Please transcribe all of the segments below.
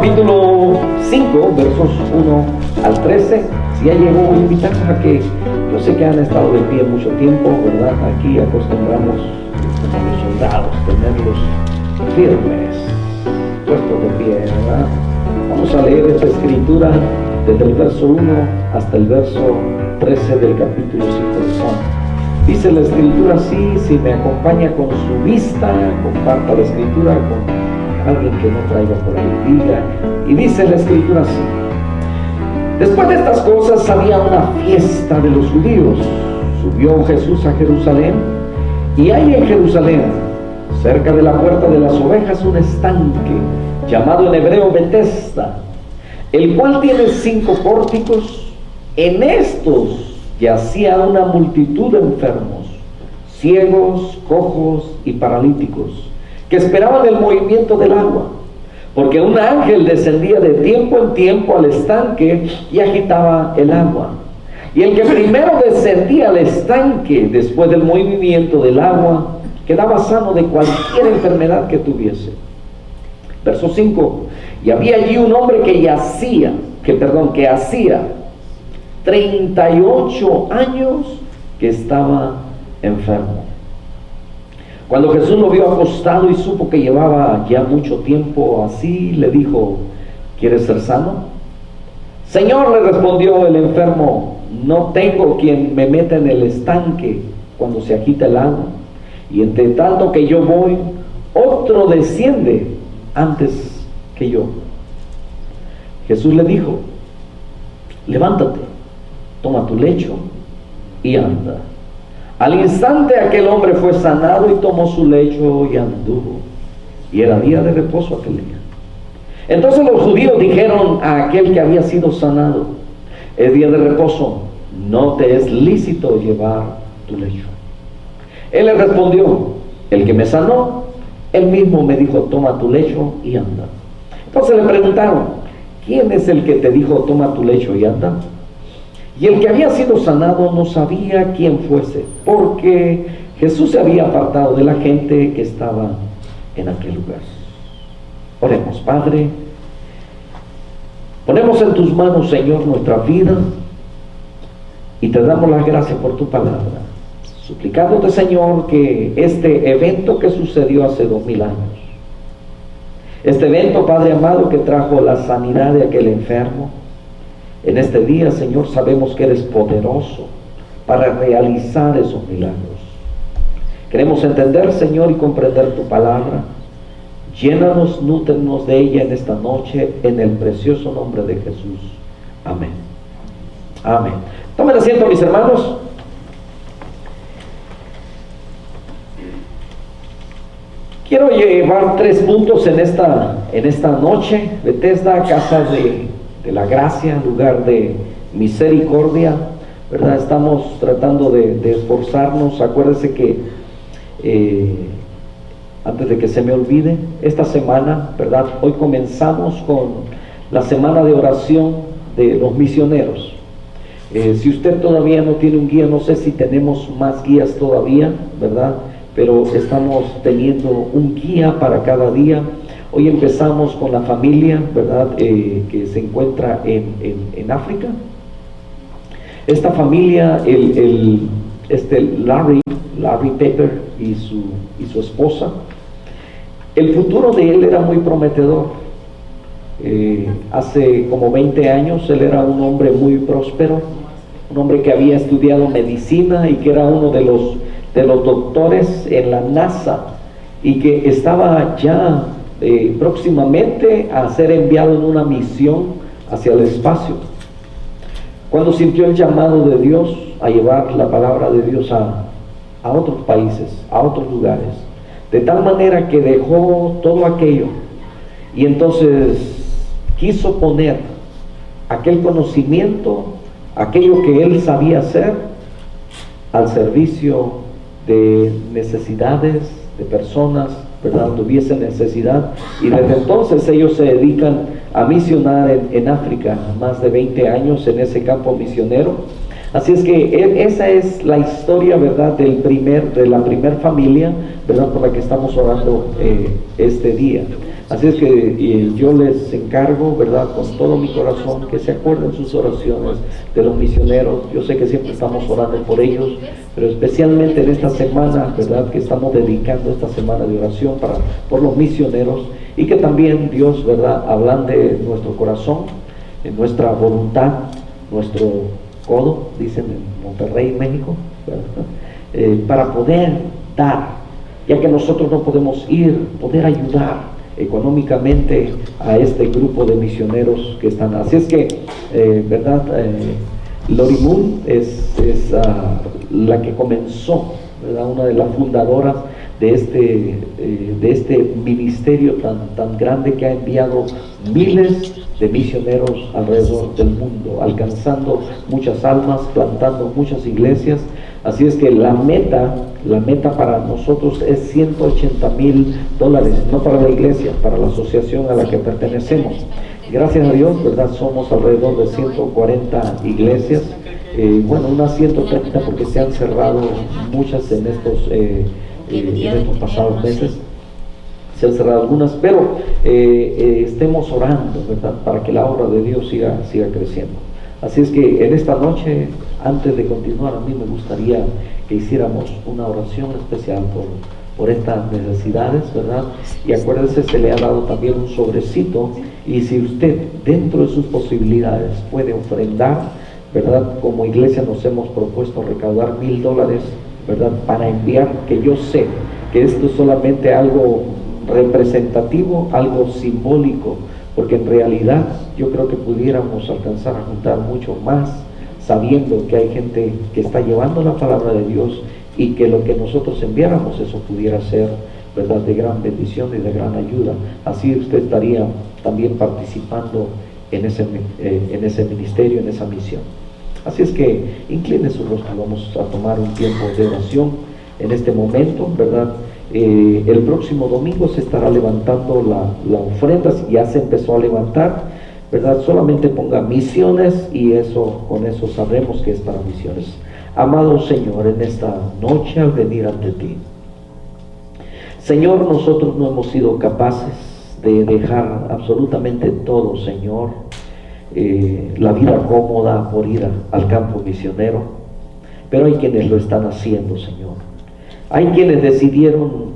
capítulo 5, versos 1 al 13. Si ya llegó, voy a invitarlos a que, yo sé que han estado de pie mucho tiempo, ¿verdad? Aquí acostumbramos, como los soldados, tenerlos firmes, puestos de pie, ¿verdad? Vamos a leer esta escritura desde el verso 1 hasta el verso 13 del capítulo 5 de Juan. Dice la escritura así. Si me acompaña con su vista, comparta la escritura con alguien que no traiga por ahí, diga. Y dice la escritura así: después de estas cosas había una fiesta de los judíos. Subió Jesús a Jerusalén, y hay en Jerusalén, cerca de la puerta de las ovejas, un estanque llamado en hebreo Betesda, el cual tiene 5 pórticos. En estos yacía una multitud de enfermos, ciegos, cojos y paralíticos, que esperaban el movimiento del agua, porque un ángel descendía de tiempo en tiempo al estanque y agitaba el agua. Y el que primero descendía al estanque después del movimiento del agua quedaba sano de cualquier enfermedad que tuviese. Verso 5: y había allí un hombre que hacía 38 años que estaba enfermo. Cuando Jesús lo vio acostado y supo que llevaba ya mucho tiempo así, le dijo: ¿quieres ser sano? Señor, le respondió el enfermo, no tengo quien me meta en el estanque cuando se agita el agua, y entre tanto que yo voy, otro desciende antes que yo. Jesús le dijo: levántate, toma tu lecho y anda. Al instante aquel hombre fue sanado y tomó su lecho y anduvo. Y era día de reposo aquel día. Entonces los judíos dijeron a aquel que había sido sanado: es día de reposo, no te es lícito llevar tu lecho. Él le respondió: el que me sanó, él mismo me dijo, toma tu lecho y anda. Entonces le preguntaron: ¿quién es el que te dijo, toma tu lecho y anda? Y el que había sido sanado no sabía quién fuese, porque Jesús se había apartado de la gente que estaba en aquel lugar. Oremos. Padre, ponemos en tus manos, Señor, nuestra vida, y te damos las gracias por tu palabra, suplicándote, Señor, que este evento que sucedió hace 2000 años, este evento, Padre amado, que trajo la sanidad de aquel enfermo, en este día, Señor, sabemos que eres poderoso para realizar esos milagros. Queremos entender, Señor, y comprender tu palabra. Llénanos, nútrenos de ella en esta noche, en el precioso nombre de Jesús. Amén. Amén. Tomen asiento, mis hermanos. Quiero llevar 3 puntos en esta noche. Betesda, casa de la gracia, lugar de misericordia, ¿verdad? Estamos tratando de esforzarnos. Acuérdense que antes de que se me olvide, esta semana, ¿verdad? Hoy comenzamos con la semana de oración de los misioneros. Si usted todavía no tiene un guía, no sé si tenemos más guías todavía, ¿verdad? Pero estamos teniendo un guía para cada día. Hoy empezamos con la familia, ¿verdad? Que se encuentra en África. Esta familia, Larry Pepper y su esposa, el futuro de él era muy prometedor. Hace como 20 años él era un hombre muy próspero, un hombre que había estudiado medicina y que era uno de los doctores en la NASA, y que estaba ya próximamente a ser enviado en una misión hacia el espacio, cuando sintió el llamado de Dios a llevar la palabra de Dios a otros países, a otros lugares, de tal manera que dejó todo aquello y entonces quiso poner aquel conocimiento, aquello que él sabía hacer, al servicio de necesidades, de personas, ¿verdad?, tuviesen necesidad. Y desde entonces ellos se dedican a misionar en África, más de 20 años en ese campo misionero. Así es que esa es la historia, ¿verdad?, de la primer familia, ¿verdad?, por la que estamos orando este día. Así es que yo les encargo, ¿verdad?, con todo mi corazón, que se acuerden sus oraciones de los misioneros. Yo sé que siempre estamos orando por ellos, pero especialmente en esta semana, ¿verdad?, que estamos dedicando esta semana de oración por los misioneros, y que también Dios, ¿verdad?, ablande nuestro corazón, en nuestra voluntad, nuestro codo, dicen en Monterrey, México, para poder dar, ya que nosotros no podemos ir, poder ayudar económicamente a este grupo de misioneros que están. Así es que, ¿verdad? Lori Moon es la que comenzó, ¿verdad?, una de las fundadoras de este ministerio tan grande, que ha enviado miles de misioneros alrededor del mundo, alcanzando muchas almas, plantando muchas iglesias. Así es que la meta para nosotros es $180,000, no para la iglesia, para la asociación a la que pertenecemos. Gracias a Dios, ¿verdad?, somos alrededor de 140 iglesias, bueno, unas 130 porque se han cerrado muchas en estos pasados meses. Se han cerrado algunas, pero estemos orando, ¿verdad?, para que la obra de Dios siga creciendo. Así es que en esta noche, antes de continuar, a mí me gustaría que hiciéramos una oración especial por estas necesidades, ¿verdad? Y acuérdense, se le ha dado también un sobrecito, y si usted dentro de sus posibilidades puede ofrendar, ¿verdad?, como iglesia nos hemos propuesto recaudar $1,000, ¿verdad?, para enviar, que yo sé que esto es solamente algo representativo, algo simbólico, porque en realidad yo creo que pudiéramos alcanzar a juntar mucho más, sabiendo que hay gente que está llevando la palabra de Dios, y que lo que nosotros enviáramos, eso pudiera ser, ¿verdad?, de gran bendición y de gran ayuda. Así usted estaría también participando en ese ministerio, en esa misión. Así es que incline su rostro, vamos a tomar un tiempo de oración en este momento, ¿verdad? El próximo domingo se estará levantando la ofrenda, ya se empezó a levantar, ¿verdad? Solamente ponga misiones, y con eso sabremos que es para misiones. Amado Señor, en esta noche al venir ante ti, Señor, nosotros no hemos sido capaces de dejar absolutamente todo, Señor, la vida cómoda por ir al campo misionero, pero hay quienes lo están haciendo, Señor. Hay quienes decidieron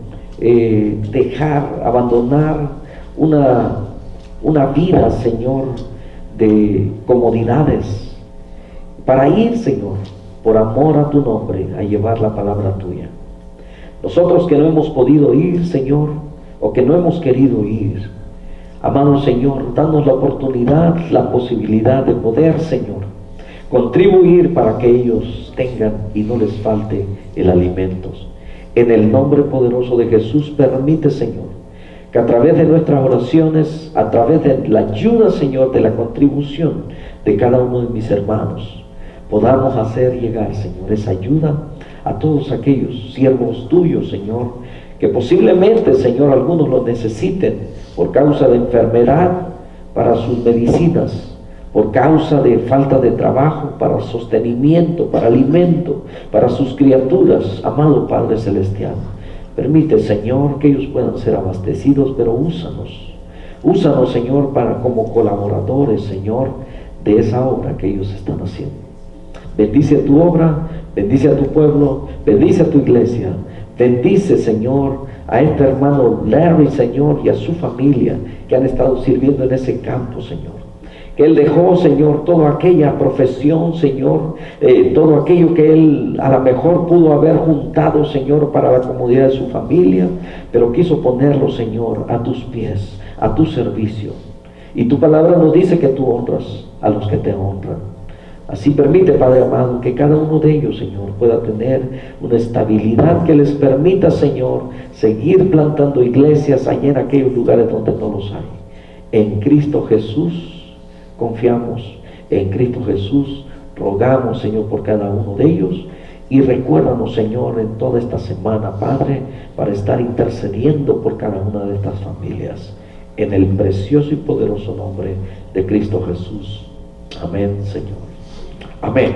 abandonar una vida, Señor, de comodidades, para ir, Señor, por amor a tu nombre, a llevar la palabra tuya. Nosotros que no hemos podido ir, Señor, o que no hemos querido ir, amado Señor, danos la oportunidad, la posibilidad de poder, Señor, contribuir para que ellos tengan y no les falte el alimento. En el nombre poderoso de Jesús, permite, Señor, que a través de nuestras oraciones, a través de la ayuda, Señor, de la contribución de cada uno de mis hermanos, podamos hacer llegar, Señor, esa ayuda a todos aquellos siervos tuyos, Señor, que posiblemente, Señor, algunos lo necesiten por causa de enfermedad, para sus medicinas, por causa de falta de trabajo, para sostenimiento, para alimento, para sus criaturas. Amado Padre Celestial, permite, Señor, que ellos puedan ser abastecidos, pero úsanos, Señor, como colaboradores, Señor, de esa obra que ellos están haciendo. Bendice tu obra, bendice a tu pueblo, bendice a tu iglesia, bendice, Señor, a este hermano Larry, Señor, y a su familia que han estado sirviendo en ese campo, Señor. Que él dejó, Señor, toda aquella profesión, Señor, todo aquello que él a lo mejor pudo haber juntado, Señor, para la comodidad de su familia, pero quiso ponerlo, Señor, a tus pies, a tu servicio. Y tu palabra nos dice que tú honras a los que te honran. Así permite, Padre amado, que cada uno de ellos, Señor, pueda tener una estabilidad que les permita, Señor, seguir plantando iglesias allá en aquellos lugares donde no los hay. En Cristo Jesús confiamos, en Cristo Jesús rogamos, Señor, por cada uno de ellos. Y recuérdanos, Señor, en toda esta semana, Padre, para estar intercediendo por cada una de estas familias, en el precioso y poderoso nombre de Cristo Jesús. Amén, Señor. Amén.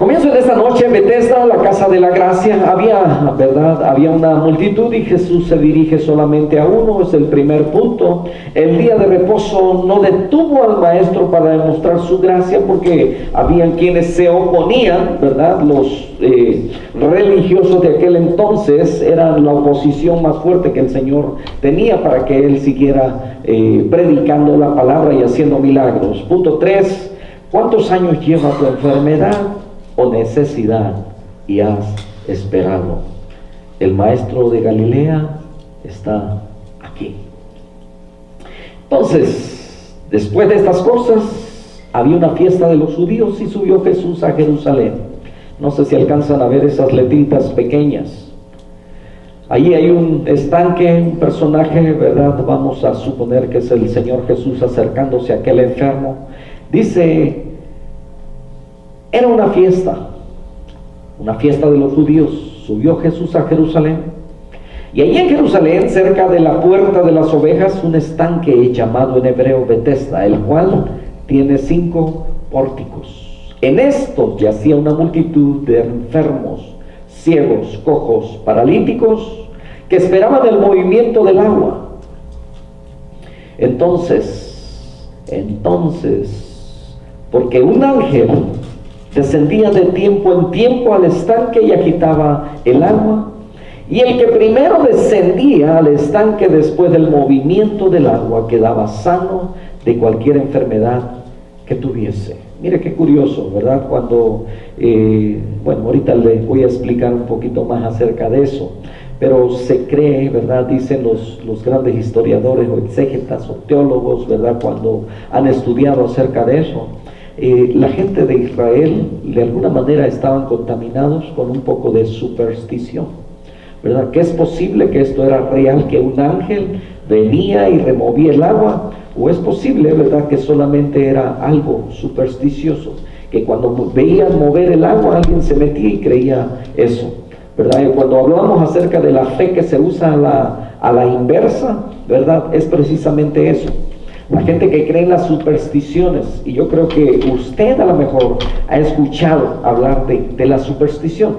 Comienzo en esta noche en Bethesda, la casa de la gracia. Había una multitud y Jesús se dirige solamente a uno. Es el primer punto. El día de reposo no detuvo al maestro para demostrar su gracia, porque habían quienes se oponían, ¿verdad? Los religiosos de aquel entonces eran la oposición más fuerte que el Señor tenía para que Él siguiera predicando la palabra y haciendo milagros. Punto 3. ¿Cuántos años lleva tu enfermedad o necesidad y has esperado? El maestro de Galilea está aquí. Entonces, después de estas cosas, había una fiesta de los judíos y subió Jesús a Jerusalén. No sé si alcanzan a ver esas letritas pequeñas. Allí hay un estanque, un personaje, ¿verdad? Vamos a suponer que es el Señor Jesús acercándose a aquel enfermo. Dice, era una fiesta de los judíos. Subió Jesús a Jerusalén. Y allí en Jerusalén, cerca de la puerta de las ovejas, un estanque llamado en hebreo Bethesda, el cual tiene 5 pórticos. En estos yacía una multitud de enfermos, ciegos, cojos, paralíticos, que esperaban el movimiento del agua. Entonces, porque un ángel descendía de tiempo en tiempo al estanque y agitaba el agua, y el que primero descendía al estanque después del movimiento del agua quedaba sano de cualquier enfermedad que tuviese. Mire qué curioso, ¿verdad? Cuando, ahorita le voy a explicar un poquito más acerca de eso, pero se cree, ¿verdad? Dicen los grandes historiadores o exégetas o teólogos, ¿verdad? Cuando han estudiado acerca de eso, la gente de Israel de alguna manera estaban contaminados con un poco de superstición, ¿verdad? Que es posible que esto era real, que un ángel venía y removía el agua, o es posible, ¿verdad?, que solamente era algo supersticioso, que cuando veían mover el agua alguien se metía y creía eso, ¿verdad? Y cuando hablamos acerca de la fe que se usa a la inversa, ¿verdad?, es precisamente eso. La gente que cree en las supersticiones, y yo creo que usted a lo mejor ha escuchado hablar de la superstición.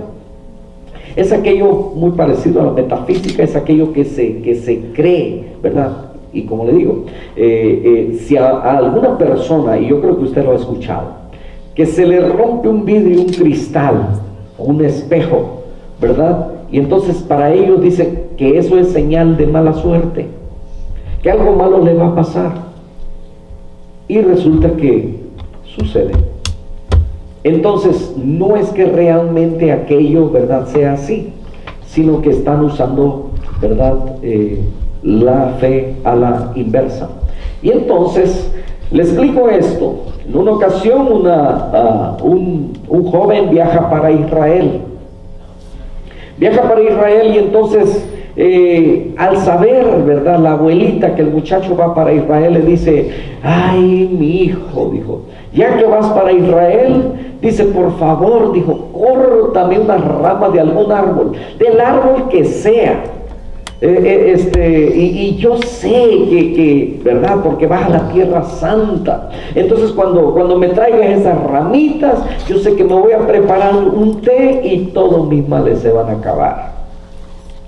Es aquello muy parecido a la metafísica, es aquello que se cree, ¿verdad? Y como le digo, si a alguna persona, y yo creo que usted lo ha escuchado, que se le rompe un vidrio, un cristal, o un espejo, ¿verdad? Y entonces para ellos dicen que eso es señal de mala suerte, que algo malo le va a pasar. Y resulta que sucede. Entonces, no es que realmente aquello, ¿verdad?, sea así, sino que están usando, ¿verdad?, la fe a la inversa. Y entonces, le explico esto. En una ocasión, un joven viaja para Israel. Y entonces, al saber, ¿verdad?, la abuelita que el muchacho va para Israel, le dice: ay, mi hijo, dijo, ya que vas para Israel, dice, por favor, dijo, córtame una rama de algún árbol, del árbol que sea. Y yo sé que, ¿verdad?, porque vas a la tierra santa. Entonces cuando me traigas esas ramitas, yo sé que me voy a preparar un té y todos mis males se van a acabar.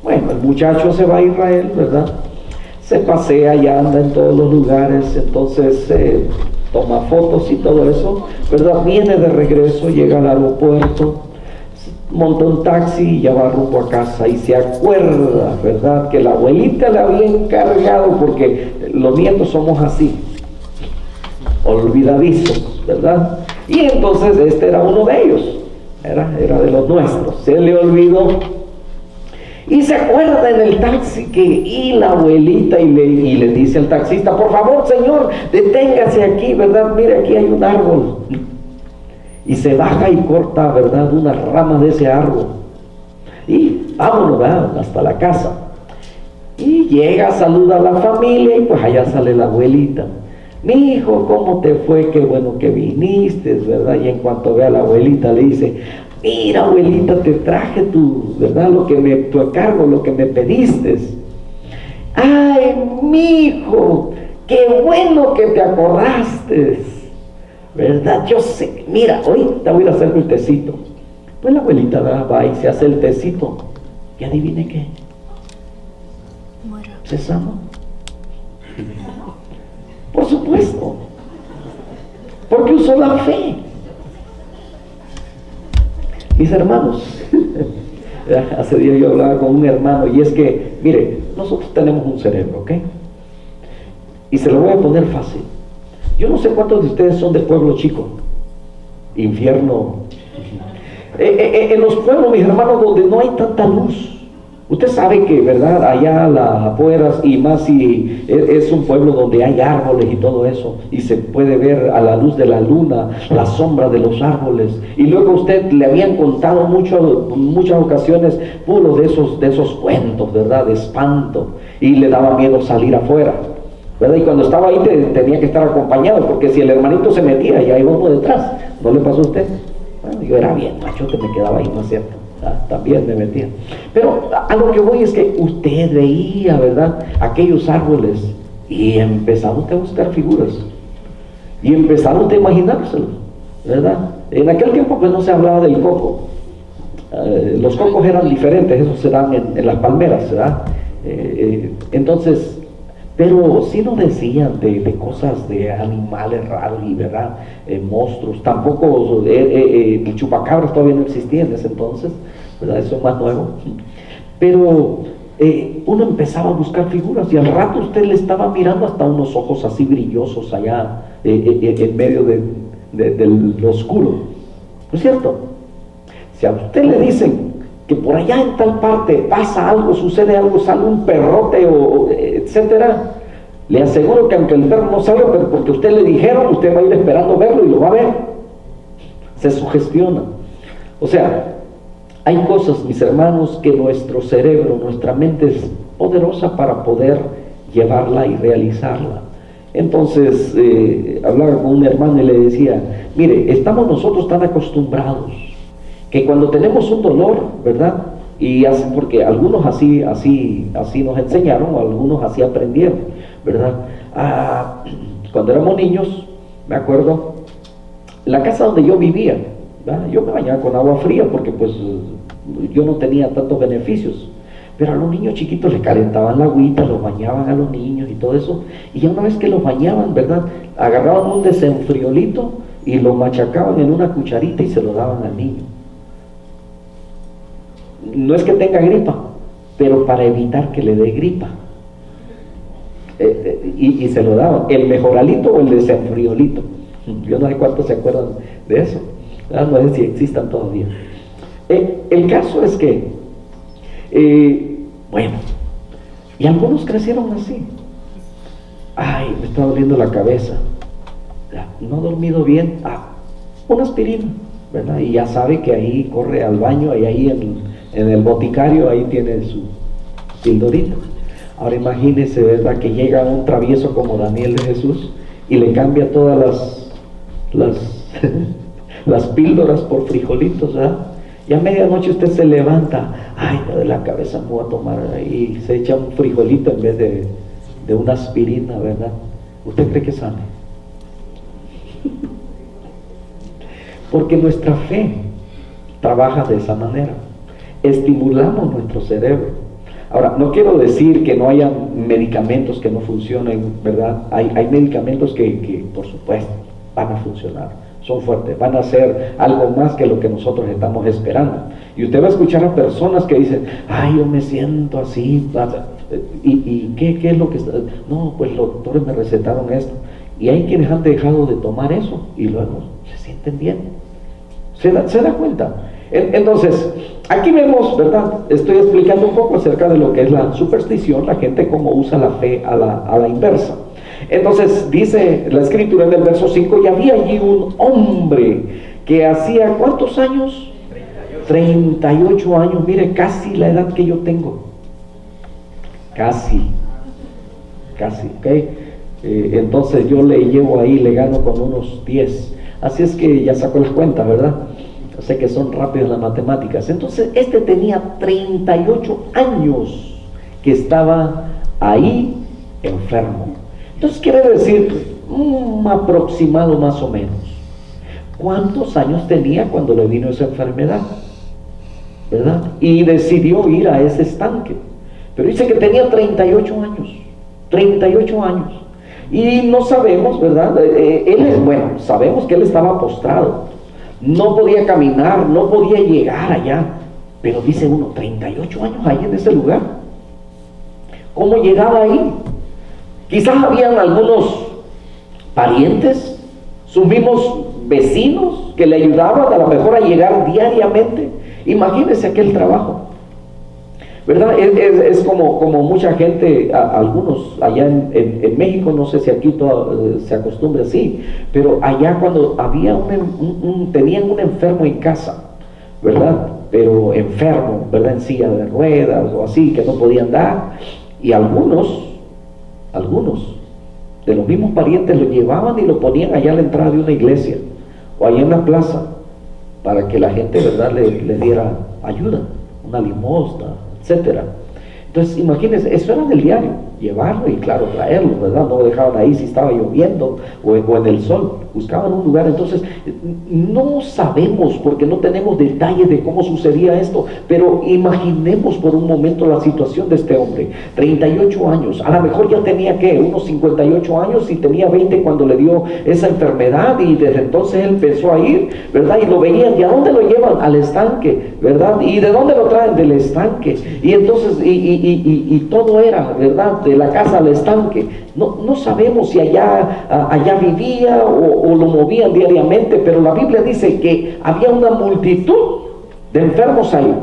Bueno, el muchacho se va a Israel, ¿verdad? Se pasea y anda en todos los lugares, entonces toma fotos y todo eso, ¿verdad? Viene de regreso, llega al aeropuerto, monta un taxi y ya va rumbo a casa, y se acuerda, ¿verdad?, que la abuelita le había encargado, porque los nietos somos así, olvidadizos, ¿verdad? Y entonces este era uno de ellos, era de los nuestros, se le olvidó. Y se acuerda en el taxi y la abuelita y le dice al taxista: por favor, señor, deténgase aquí, ¿verdad? Mire, aquí hay un árbol. Y se baja y corta, ¿verdad?, unas ramas de ese árbol. Y vámonos, ¿verdad?, hasta la casa. Y llega, saluda a la familia y pues allá sale la abuelita. Mi hijo, ¿cómo te fue? Qué bueno que viniste, ¿verdad? Y en cuanto ve a la abuelita le dice: mira, abuelita, te traje ¿verdad?, tu encargo, lo que me pediste. Ay, mi hijo, qué bueno que te acordaste. ¿verdad? Yo sé, mira, ahorita voy a ir a hacer mi tecito. Pues la abuelita va y se hace el tecito. Y adivine qué. Se sanó. Por supuesto. Porque usó la fe. Mis hermanos, hace días yo hablaba con un hermano y es que, mire, nosotros tenemos un cerebro, ¿ok? Y se lo voy a poner fácil. Yo no sé cuántos de ustedes son de pueblo chico, infierno. En los pueblos, mis hermanos, donde no hay tanta luz. Usted sabe que, ¿verdad? Allá a las afueras, y más si es un pueblo donde hay árboles y todo eso, y se puede ver a la luz de la luna la sombra de los árboles. Y luego a usted le habían contado muchas ocasiones puros de esos cuentos, ¿verdad? De espanto, y le daba miedo salir afuera, ¿verdad? Y cuando estaba ahí tenía que estar acompañado, porque si el hermanito se metía, ya iba uno detrás. ¿No le pasó a usted? Bueno, yo era bien machote, me quedaba ahí, ¿no es cierto? También me metía. Pero a lo que voy es que usted veía, ¿verdad?, aquellos árboles y empezaba usted a buscar figuras y empezaba usted a imaginárselo, ¿verdad? En aquel tiempo pues no se hablaba del coco. Los cocos eran diferentes, esos se dan en las palmeras, ¿verdad? Entonces, pero sí nos decían de cosas, de animales raros y, ¿verdad?, monstruos. Tampoco el chupacabras todavía no existía en ese entonces, ¿verdad? Eso es más nuevo. Pero uno empezaba a buscar figuras y al rato usted le estaba mirando hasta unos ojos así brillosos allá en medio del oscuro, ¿no es cierto? Si a usted le dicen que por allá en tal parte pasa algo, sucede algo, sale un perrote o etcétera, le aseguro que aunque el perro no salga, pero porque usted le dijeron, usted va a ir esperando verlo y lo va a ver. Se sugestiona. O sea, hay cosas, mis hermanos, que nuestro cerebro, nuestra mente es poderosa para poder llevarla y realizarla. Entonces hablaba con un hermano y le decía, mire, estamos nosotros tan acostumbrados que cuando tenemos un dolor, ¿verdad? Y así, porque algunos así nos enseñaron, o algunos así aprendieron, ¿verdad? Cuando éramos niños, me acuerdo, la casa donde yo vivía, ¿verdad?, yo me bañaba con agua fría porque pues yo no tenía tantos beneficios, pero a los niños chiquitos les calentaban la agüita, los bañaban a los niños y todo eso, y ya una vez que los bañaban, ¿verdad?, agarraban un desenfriolito y lo machacaban en una cucharita y se lo daban al niño. No es que tenga gripa, pero para evitar que le dé gripa. Y se lo daban, el mejoralito o el desenfriolito. Yo no sé cuántos se acuerdan de eso. No sé si existan todavía. El caso es que, bueno, y algunos crecieron así. Ay, me está doliendo la cabeza. No he dormido bien. Una aspirina, ¿verdad? Y ya sabe que ahí corre al baño y ahí en el boticario, ahí tiene su pildorita. Ahora imagínese, ¿verdad?, que llega un travieso como Daniel de Jesús y le cambia todas las píldoras por frijolitos, ¿verdad? Y a medianoche usted se levanta, ay, me duele la cabeza, me voy a tomar, y se echa un frijolito en vez de una aspirina, ¿verdad? ¿Usted cree que sane? Porque nuestra fe trabaja de esa manera. Estimulamos nuestro cerebro. Ahora, no quiero decir que no haya medicamentos que no funcionen, ¿verdad? Hay medicamentos que por supuesto van a funcionar, son fuertes, van a hacer algo más que lo que nosotros estamos esperando. Y usted va a escuchar a personas que dicen, ay, yo me siento así, ¿y qué es lo que está? No, pues los doctores me recetaron esto. Y hay quienes han dejado de tomar eso y luego se sienten bien. ¿Se da cuenta? Entonces, aquí vemos, ¿verdad? Estoy explicando un poco acerca de lo que es la superstición, la gente cómo usa la fe a la inversa. Entonces, dice la escritura en el verso 5, y había allí un hombre que hacía, ¿cuántos años? 38 años, mire, casi la edad que yo tengo. Casi, ¿ok? Entonces yo le llevo ahí, le gano con unos 10. Así es que ya sacó las cuentas, ¿verdad? Yo sé que son rápidas las matemáticas. Entonces este tenía 38 años que estaba ahí enfermo. Entonces quiere decir un aproximado más o menos. ¿Cuántos años tenía cuando le vino esa enfermedad? ¿Verdad? Y decidió ir a ese estanque. Pero dice que tenía 38 años. 38 años. Y no sabemos, ¿verdad? Sabemos que él estaba postrado. No podía caminar, no podía llegar allá. Pero dice uno, 38 años ahí en ese lugar. ¿Cómo llegaba ahí? Quizás habían algunos parientes, sus mismos vecinos que le ayudaban a lo mejor a llegar diariamente. Imagínense aquel trabajo, ¿verdad? Es como mucha gente, algunos allá en México, no sé si aquí se acostumbra así, pero allá cuando había tenían un enfermo en casa, ¿verdad? Pero enfermo, ¿verdad? En silla de ruedas o así, que no podía andar, y algunos de los mismos parientes lo llevaban y lo ponían allá a la entrada de una iglesia o allá en la plaza para que la gente, ¿verdad?, le diera ayuda, una limosna, etcétera. Entonces, imagínense, eso era del diario, llevarlo y claro, traerlo, ¿verdad? No lo dejaban ahí si estaba lloviendo o en el sol, buscaban un lugar. Entonces, no sabemos porque no tenemos detalles de cómo sucedía esto, pero imaginemos por un momento la situación de este hombre, 38 años, a lo mejor ya tenía, unos 58 años y tenía 20 cuando le dio esa enfermedad y desde entonces él empezó a ir, ¿verdad? Y lo veían, ¿y a dónde lo llevan? Al estanque, ¿verdad? ¿Y de dónde lo traen? Del estanque. Y entonces, y todo era, ¿verdad?, de la casa al estanque. No sabemos si allá vivía o lo movían diariamente, pero la Biblia dice que había una multitud de enfermos ahí.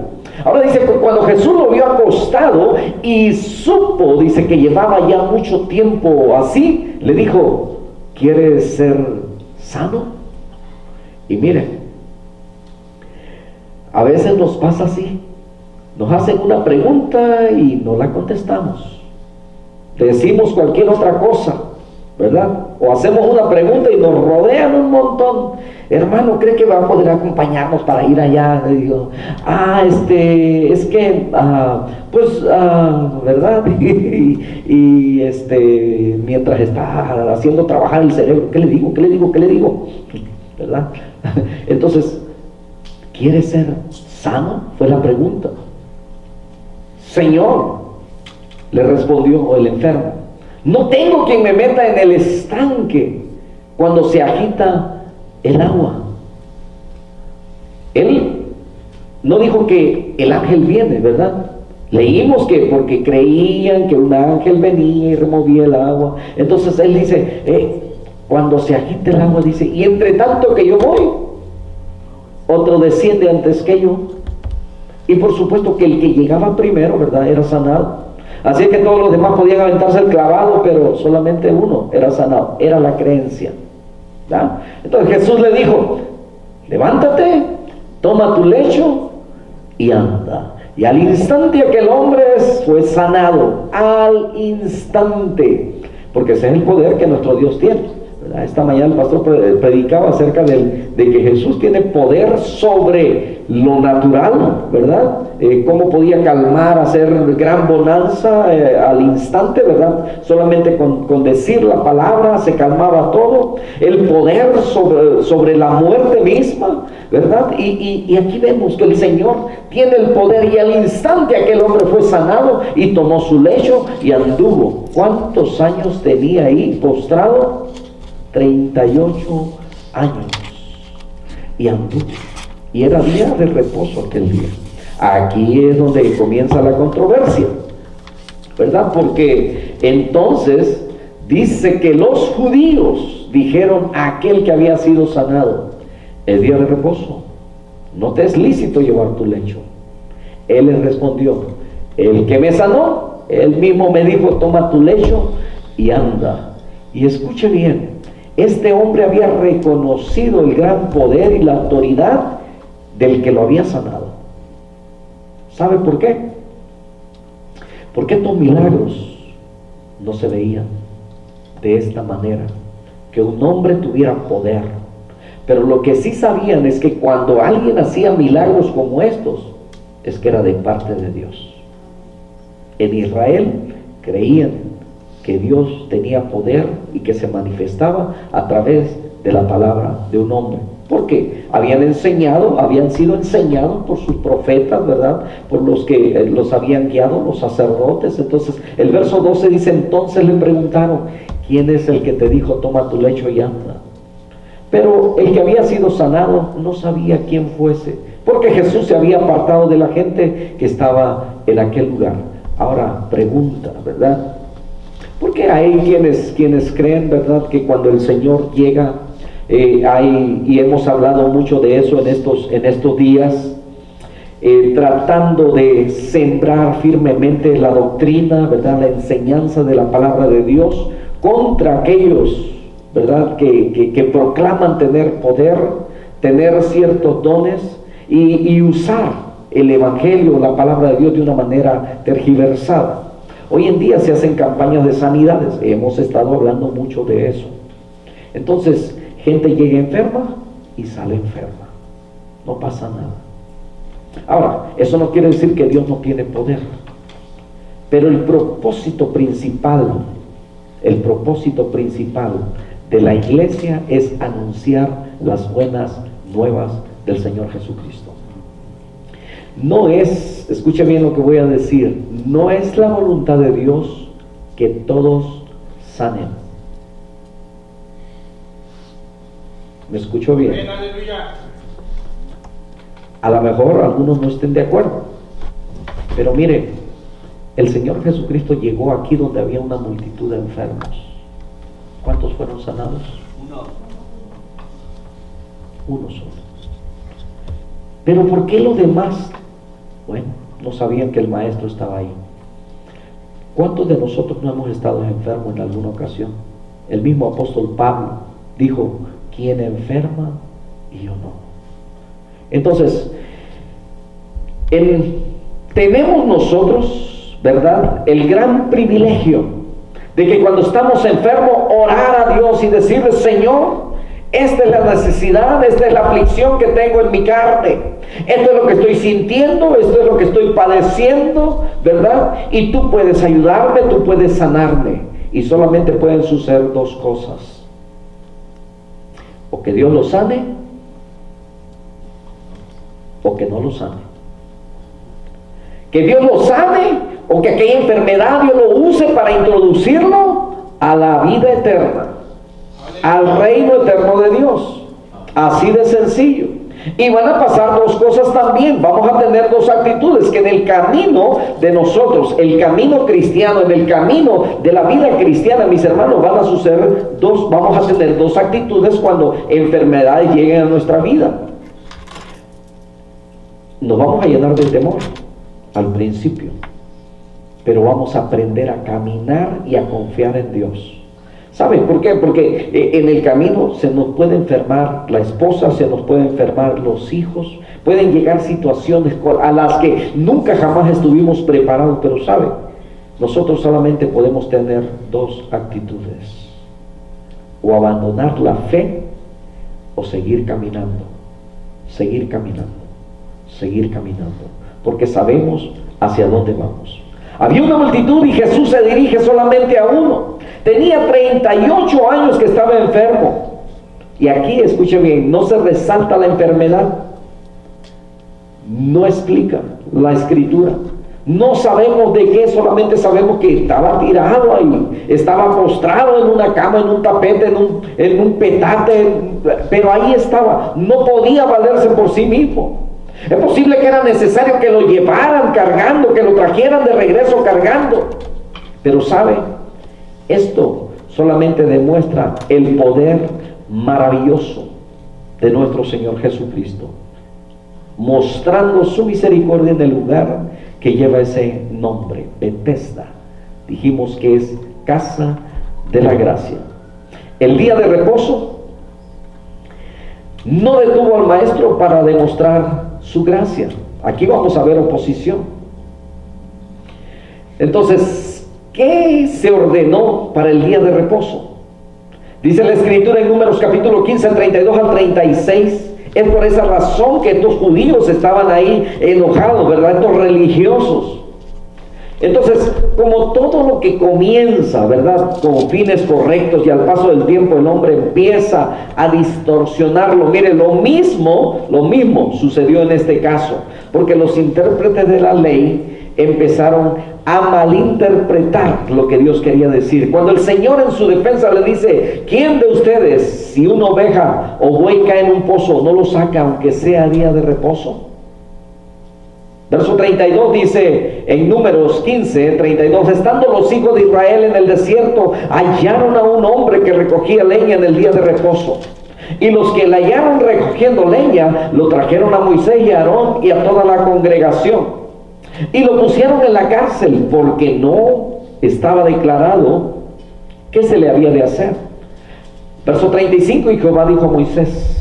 Ahora dice que cuando Jesús lo vio acostado y supo, dice que llevaba ya mucho tiempo así, le dijo, ¿quieres ser sano? Y miren, a veces nos pasa así. Nos hacen una pregunta y no la contestamos. Decimos cualquier otra cosa, ¿verdad? O hacemos una pregunta y nos rodean un montón. Hermano, ¿cree que va a poder acompañarnos para ir allá? Le digo, es que, ¿verdad? Mientras está haciendo trabajar el cerebro, ¿qué le digo? ¿Verdad? Entonces, ¿quiere ser sano? Fue la pregunta. Señor, le respondió el enfermo, no tengo quien me meta en el estanque cuando se agita el agua. Él no dijo que el ángel viene, ¿verdad? Leímos que porque creían que un ángel venía y removía el agua. Entonces él dice, cuando se agita el agua, dice, y entre tanto que yo voy, otro desciende antes que yo. Y por supuesto que el que llegaba primero, ¿verdad?, era sanado. Así que todos los demás podían aventarse el clavado, pero solamente uno era sanado. Era la creencia, ¿verdad? Entonces Jesús le dijo, levántate, toma tu lecho y anda. Y al instante aquel hombre fue sanado. Al instante. Porque ese es el poder que nuestro Dios tiene. Esta mañana el pastor predicaba acerca de que Jesús tiene poder sobre lo natural, ¿verdad? Cómo podía calmar, hacer gran bonanza al instante, ¿verdad? Solamente con decir la palabra se calmaba todo. El poder sobre la muerte misma, ¿verdad? Y aquí vemos que el Señor tiene el poder y al instante aquel hombre fue sanado y tomó su lecho y anduvo. ¿Cuántos años tenía ahí postrado? 38 años y anduvo, y era día de reposo aquel día. Aquí es donde comienza la controversia, ¿verdad? Porque entonces dice que los judíos dijeron a aquel que había sido sanado, es día de reposo, no te es lícito llevar tu lecho. Él les respondió, el que me sanó, él mismo me dijo, toma tu lecho y anda. Y escuche bien, este hombre había reconocido el gran poder y la autoridad del que lo había sanado. ¿Sabe por qué? Porque estos milagros no se veían de esta manera, que un hombre tuviera poder. Pero lo que sí sabían es que cuando alguien hacía milagros como estos, es que era de parte de Dios. En Israel creían que Dios tenía poder y que se manifestaba a través de la palabra de un hombre. porque habían sido enseñados por sus profetas, ¿verdad? Por los que los habían guiado, los sacerdotes. Entonces, el verso 12 dice, entonces le preguntaron, ¿quién es el que te dijo, toma tu lecho y anda? Pero el que había sido sanado no sabía quién fuese, porque Jesús se había apartado de la gente que estaba en aquel lugar. Ahora, pregunta, ¿verdad? Porque hay quienes creen, ¿verdad?, que cuando el Señor llega, y hemos hablado mucho de eso en estos días, tratando de sembrar firmemente la doctrina, ¿verdad?, la enseñanza de la palabra de Dios contra aquellos, ¿verdad?, que proclaman tener poder, tener ciertos dones y usar el Evangelio, la palabra de Dios, de una manera tergiversada. Hoy en día se hacen campañas de sanidades, hemos estado hablando mucho de eso. Entonces, gente llega enferma y sale enferma, no pasa nada. Ahora, eso no quiere decir que Dios no tiene poder, pero el propósito principal de la iglesia es anunciar las buenas nuevas del Señor Jesucristo. No es, escuche bien lo que voy a decir, no es la voluntad de Dios que todos sanen. ¿Me escucho bien? A lo mejor algunos no estén de acuerdo, pero mire, el Señor Jesucristo llegó aquí donde había una multitud de enfermos. ¿Cuántos fueron sanados? Uno solo. Pero ¿por qué los demás? Bueno, no sabían que el Maestro estaba ahí. ¿Cuántos de nosotros no hemos estado enfermos en alguna ocasión? El mismo apóstol Pablo dijo, ¿quién enferma y yo no? Entonces, tenemos nosotros, ¿verdad?, el gran privilegio de que cuando estamos enfermos, orar a Dios y decirle, Señor, esta es la necesidad, esta es la aflicción que tengo en mi carne, esto es lo que estoy sintiendo, esto es lo que estoy padeciendo, ¿verdad? Y tú puedes ayudarme, tú puedes sanarme. Y solamente pueden suceder dos cosas: o que Dios lo sane, o que no lo sane. Que Dios lo sane, o que aquella enfermedad Dios lo use para introducirlo a la vida eterna, al reino eterno de Dios. Así de sencillo. Y van a pasar dos cosas también. Vamos a tener dos actitudes, que en el camino de nosotros, el camino cristiano, en el camino de la vida cristiana, mis hermanos, van a suceder vamos a tener dos actitudes cuando enfermedades lleguen a nuestra vida. Nos vamos a llenar de temor al principio, pero vamos a aprender a caminar y a confiar en Dios. ¿Saben por qué? Porque en el camino se nos puede enfermar la esposa, se nos puede enfermar los hijos, pueden llegar situaciones a las que nunca jamás estuvimos preparados, pero ¿saben? Nosotros solamente podemos tener dos actitudes: o abandonar la fe, o seguir caminando, seguir caminando, seguir caminando, porque sabemos hacia dónde vamos. Había una multitud y Jesús se dirige solamente a uno. Tenía 38 años que estaba enfermo. Y aquí, escuche bien, no se resalta la enfermedad, no explica la escritura, no sabemos de qué, solamente sabemos que estaba tirado ahí, estaba postrado en una cama, en un tapete, en un petate, pero ahí estaba, no podía valerse por sí mismo. Es posible que era necesario que lo llevaran cargando, que lo trajeran de regreso cargando. Pero ¿sabe? Esto solamente demuestra el poder maravilloso de nuestro Señor Jesucristo, mostrando su misericordia en el lugar que lleva ese nombre, Betesda. Dijimos que es casa de la gracia. El día de reposo no detuvo al Maestro para demostrar su gracia. Aquí vamos a ver oposición. Entonces, ¿qué se ordenó para el día de reposo? Dice la escritura en Números capítulo 15, 32 al 36. Es por esa razón que estos judíos estaban ahí enojados, ¿verdad? Estos religiosos. Entonces, como todo lo que comienza, ¿verdad?, con fines correctos, y al paso del tiempo el hombre empieza a distorsionarlo. Mire, lo mismo sucedió en este caso, porque los intérpretes de la ley empezaron a malinterpretar lo que Dios quería decir. Cuando el Señor en su defensa le dice: ¿quién de ustedes, si una oveja o buey cae en un pozo, no lo saca aunque sea día de reposo? Verso 32 dice en Números 15:32: estando los hijos de Israel en el desierto, hallaron a un hombre que recogía leña en el día de reposo. Y los que la hallaron recogiendo leña, lo trajeron a Moisés y a Aarón y a toda la congregación. Y lo pusieron en la cárcel, porque no estaba declarado qué se le había de hacer. Verso 35: y Jehová dijo a Moisés: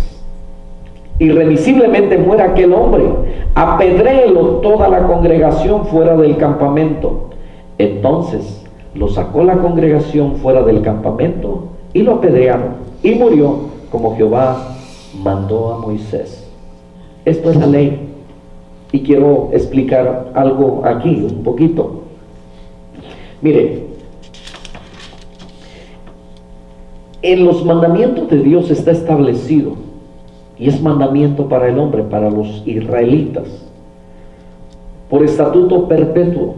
irremisiblemente muera aquel hombre, apedréelo toda la congregación fuera del campamento. Entonces lo sacó la congregación fuera del campamento y lo apedrearon, y murió como Jehová mandó a Moisés. Esto es la ley, y quiero explicar algo aquí un poquito. Mire, en los mandamientos de Dios está establecido, y es mandamiento para el hombre, para los israelitas, por estatuto perpetuo.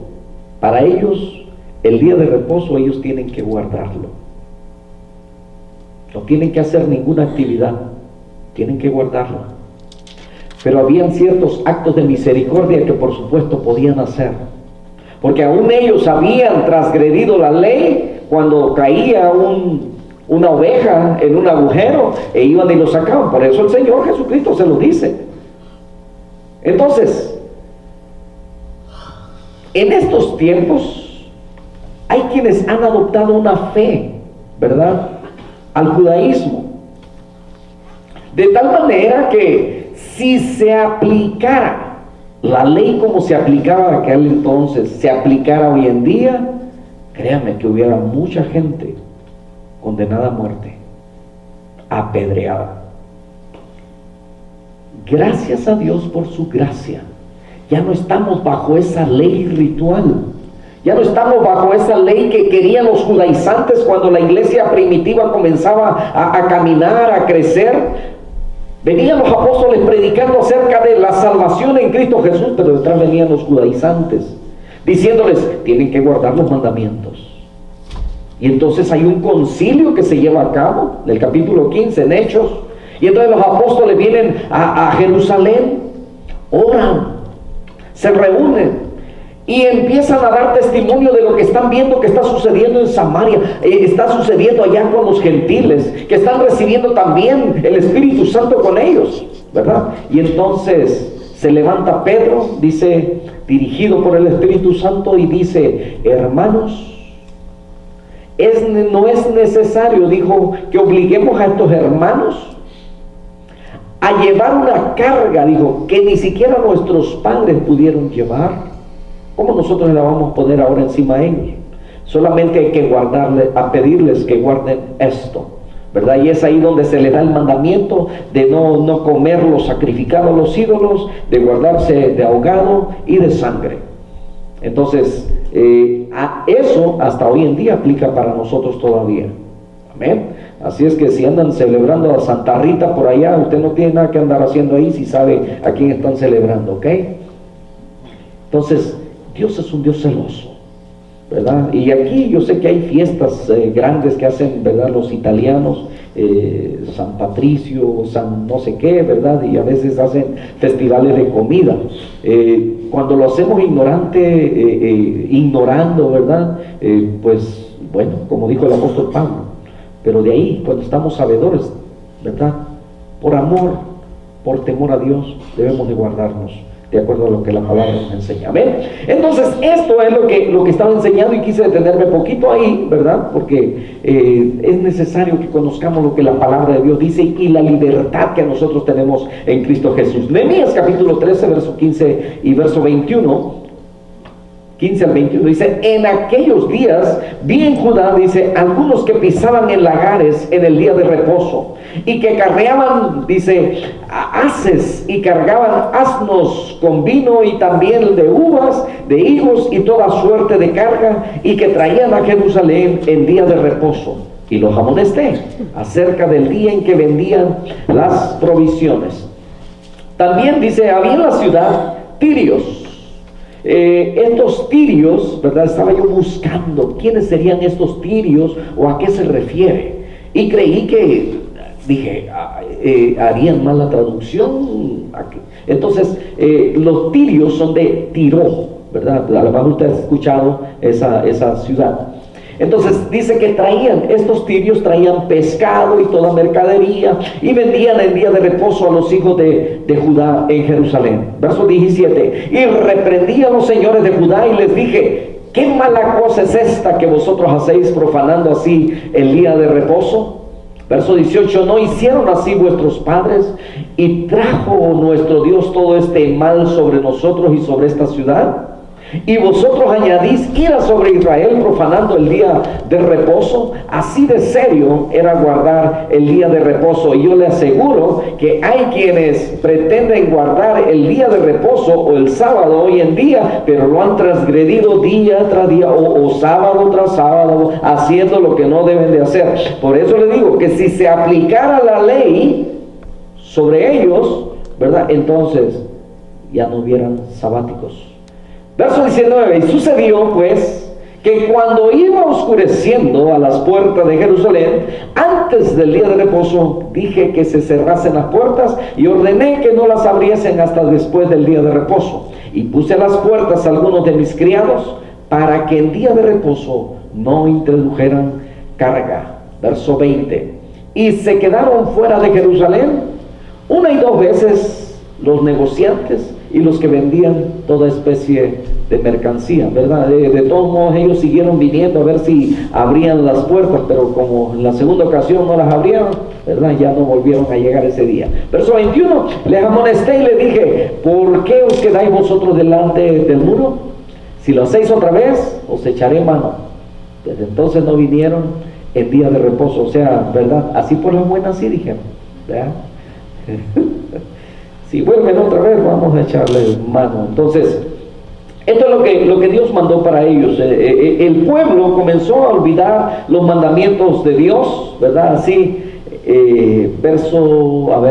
Para ellos, el día de reposo, ellos tienen que guardarlo. No tienen que hacer ninguna actividad, tienen que guardarlo. Pero habían ciertos actos de misericordia que por supuesto podían hacer, porque aún ellos habían transgredido la ley. Cuando caía una oveja en un agujero, e iban y lo sacaban. Por eso el Señor Jesucristo se lo dice. Entonces, en estos tiempos hay quienes han adoptado una fe, ¿verdad?, al judaísmo, de tal manera que si se aplicara la ley como se aplicaba en aquel entonces, se aplicara hoy en día, créanme que hubiera mucha gente condenada a muerte, apedreada. Gracias a Dios por su gracia, ya no estamos bajo esa ley ritual, ya no estamos bajo esa ley que querían los judaizantes cuando la iglesia primitiva comenzaba a caminar, a crecer. Venían los apóstoles predicando acerca de la salvación en Cristo Jesús, pero detrás venían los judaizantes diciéndoles: tienen que guardar los mandamientos. Y entonces hay un concilio que se lleva a cabo, en el capítulo 15, en Hechos, y entonces los apóstoles vienen a Jerusalén, oran, se reúnen y empiezan a dar testimonio de lo que están viendo que está sucediendo en Samaria, está sucediendo allá con los gentiles, que están recibiendo también el Espíritu Santo con ellos, ¿verdad? Y entonces se levanta Pedro, dice, dirigido por el Espíritu Santo, y dice: hermanos, no es necesario, dijo, que obliguemos a estos hermanos a llevar una carga, dijo, que ni siquiera nuestros padres pudieron llevar. ¿Cómo nosotros la vamos a poner ahora encima a ellos? Solamente hay que pedirles que guarden esto, ¿verdad? Y es ahí donde se le da el mandamiento de no comer lo sacrificado a los ídolos, de guardarse de ahogado y de sangre. Entonces, eso hasta hoy en día aplica para nosotros todavía. Amén. Así es que si andan celebrando a Santa Rita por allá, usted no tiene nada que andar haciendo ahí si sabe a quién están celebrando, ¿ok? Entonces, Dios es un Dios celoso, ¿verdad? Y aquí yo sé que hay fiestas grandes que hacen, ¿verdad?, los italianos, San Patricio, San no sé qué, ¿verdad? Y a veces hacen festivales de comida. Cuando lo hacemos ignorando, ¿verdad? Pues bueno, como dijo el apóstol Pablo, pero de ahí, cuando estamos sabedores, ¿verdad?, por amor, por temor a Dios, debemos de guardarnos de acuerdo a lo que la palabra nos enseña. ¿Ven? Entonces, esto es lo que estaba enseñando, y quise detenerme poquito ahí, ¿verdad? Porque es necesario que conozcamos lo que la palabra de Dios dice y la libertad que nosotros tenemos en Cristo Jesús. Nehemías capítulo 13, verso 15 y verso 21. 15 al 21, dice: en aquellos días vi en Judá, dice, algunos que pisaban en lagares en el día de reposo, y que carreaban, dice, haces, y cargaban asnos con vino y también de uvas, de higos y toda suerte de carga, y que traían a Jerusalén en día de reposo. Y los amonesté acerca del día en que vendían las provisiones. También dice, había en la ciudad tirios. Estos tirios, ¿verdad? Estaba yo buscando quiénes serían estos tirios o a qué se refiere. Y creí que, dije, harían mal la traducción. Entonces, los tirios son de Tiro, ¿verdad? A lo mejor usted ha escuchado esa ciudad. Entonces dice que estos tirios traían pescado y toda mercadería y vendían en día de reposo a los hijos de Judá en Jerusalén. Verso 17: y reprendí a los señores de Judá y les dije: ¿qué mala cosa es esta que vosotros hacéis, profanando así el día de reposo? Verso 18: ¿no hicieron así vuestros padres? Y trajo nuestro Dios todo este mal sobre nosotros y sobre esta ciudad. Y vosotros añadís ira sobre Israel, profanando el día de reposo. Así de serio era guardar el día de reposo. Y yo le aseguro que hay quienes pretenden guardar el día de reposo o el sábado hoy en día, pero lo han transgredido día tras día o sábado tras sábado, haciendo lo que no deben de hacer. Por eso le digo que si se aplicara la ley sobre ellos, ¿verdad?, entonces ya no hubieran sabáticos. Verso 19: y sucedió pues que cuando iba oscureciendo a las puertas de Jerusalén, antes del día de reposo, dije que se cerrasen las puertas y ordené que no las abriesen hasta después del día de reposo. Y puse a las puertas a algunos de mis criados para que en día de reposo no introdujeran carga. Verso 20: y se quedaron fuera de Jerusalén 1 y 2 veces los negociantes y los que vendían toda especie de mercancía, ¿verdad? De todos modos ellos siguieron viniendo a ver si abrían las puertas, pero como en la segunda ocasión no las abrieron, ¿verdad?, ya no volvieron a llegar ese día. Verso 21: les amonesté y les dije: ¿por qué os quedáis vosotros delante del muro? Si lo hacéis otra vez, os echaré mano. Desde entonces no vinieron en día de reposo. O sea, ¿verdad?, así por la buena, así dijeron, ¿verdad? Si vuelven otra vez, vamos a echarle mano. Entonces, esto es lo que Dios mandó para ellos. El pueblo comenzó a olvidar los mandamientos de Dios, ¿verdad? Así,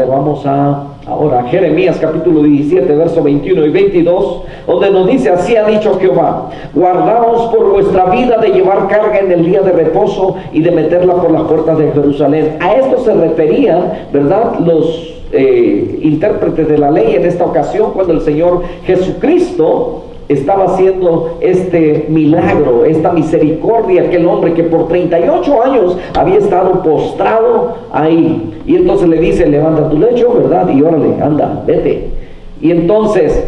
vamos ahora a Jeremías capítulo 17, verso 21 y 22, donde nos dice: así ha dicho Jehová: guardaos por vuestra vida de llevar carga en el día de reposo y de meterla por las puertas de Jerusalén. A esto se referían, ¿verdad?, los intérpretes de la ley en esta ocasión, cuando el Señor Jesucristo estaba haciendo este milagro, esta misericordia, aquel hombre que por 38 años había estado postrado ahí, y entonces le dice: levanta tu lecho, ¿verdad?, y órale, anda, vete. Y entonces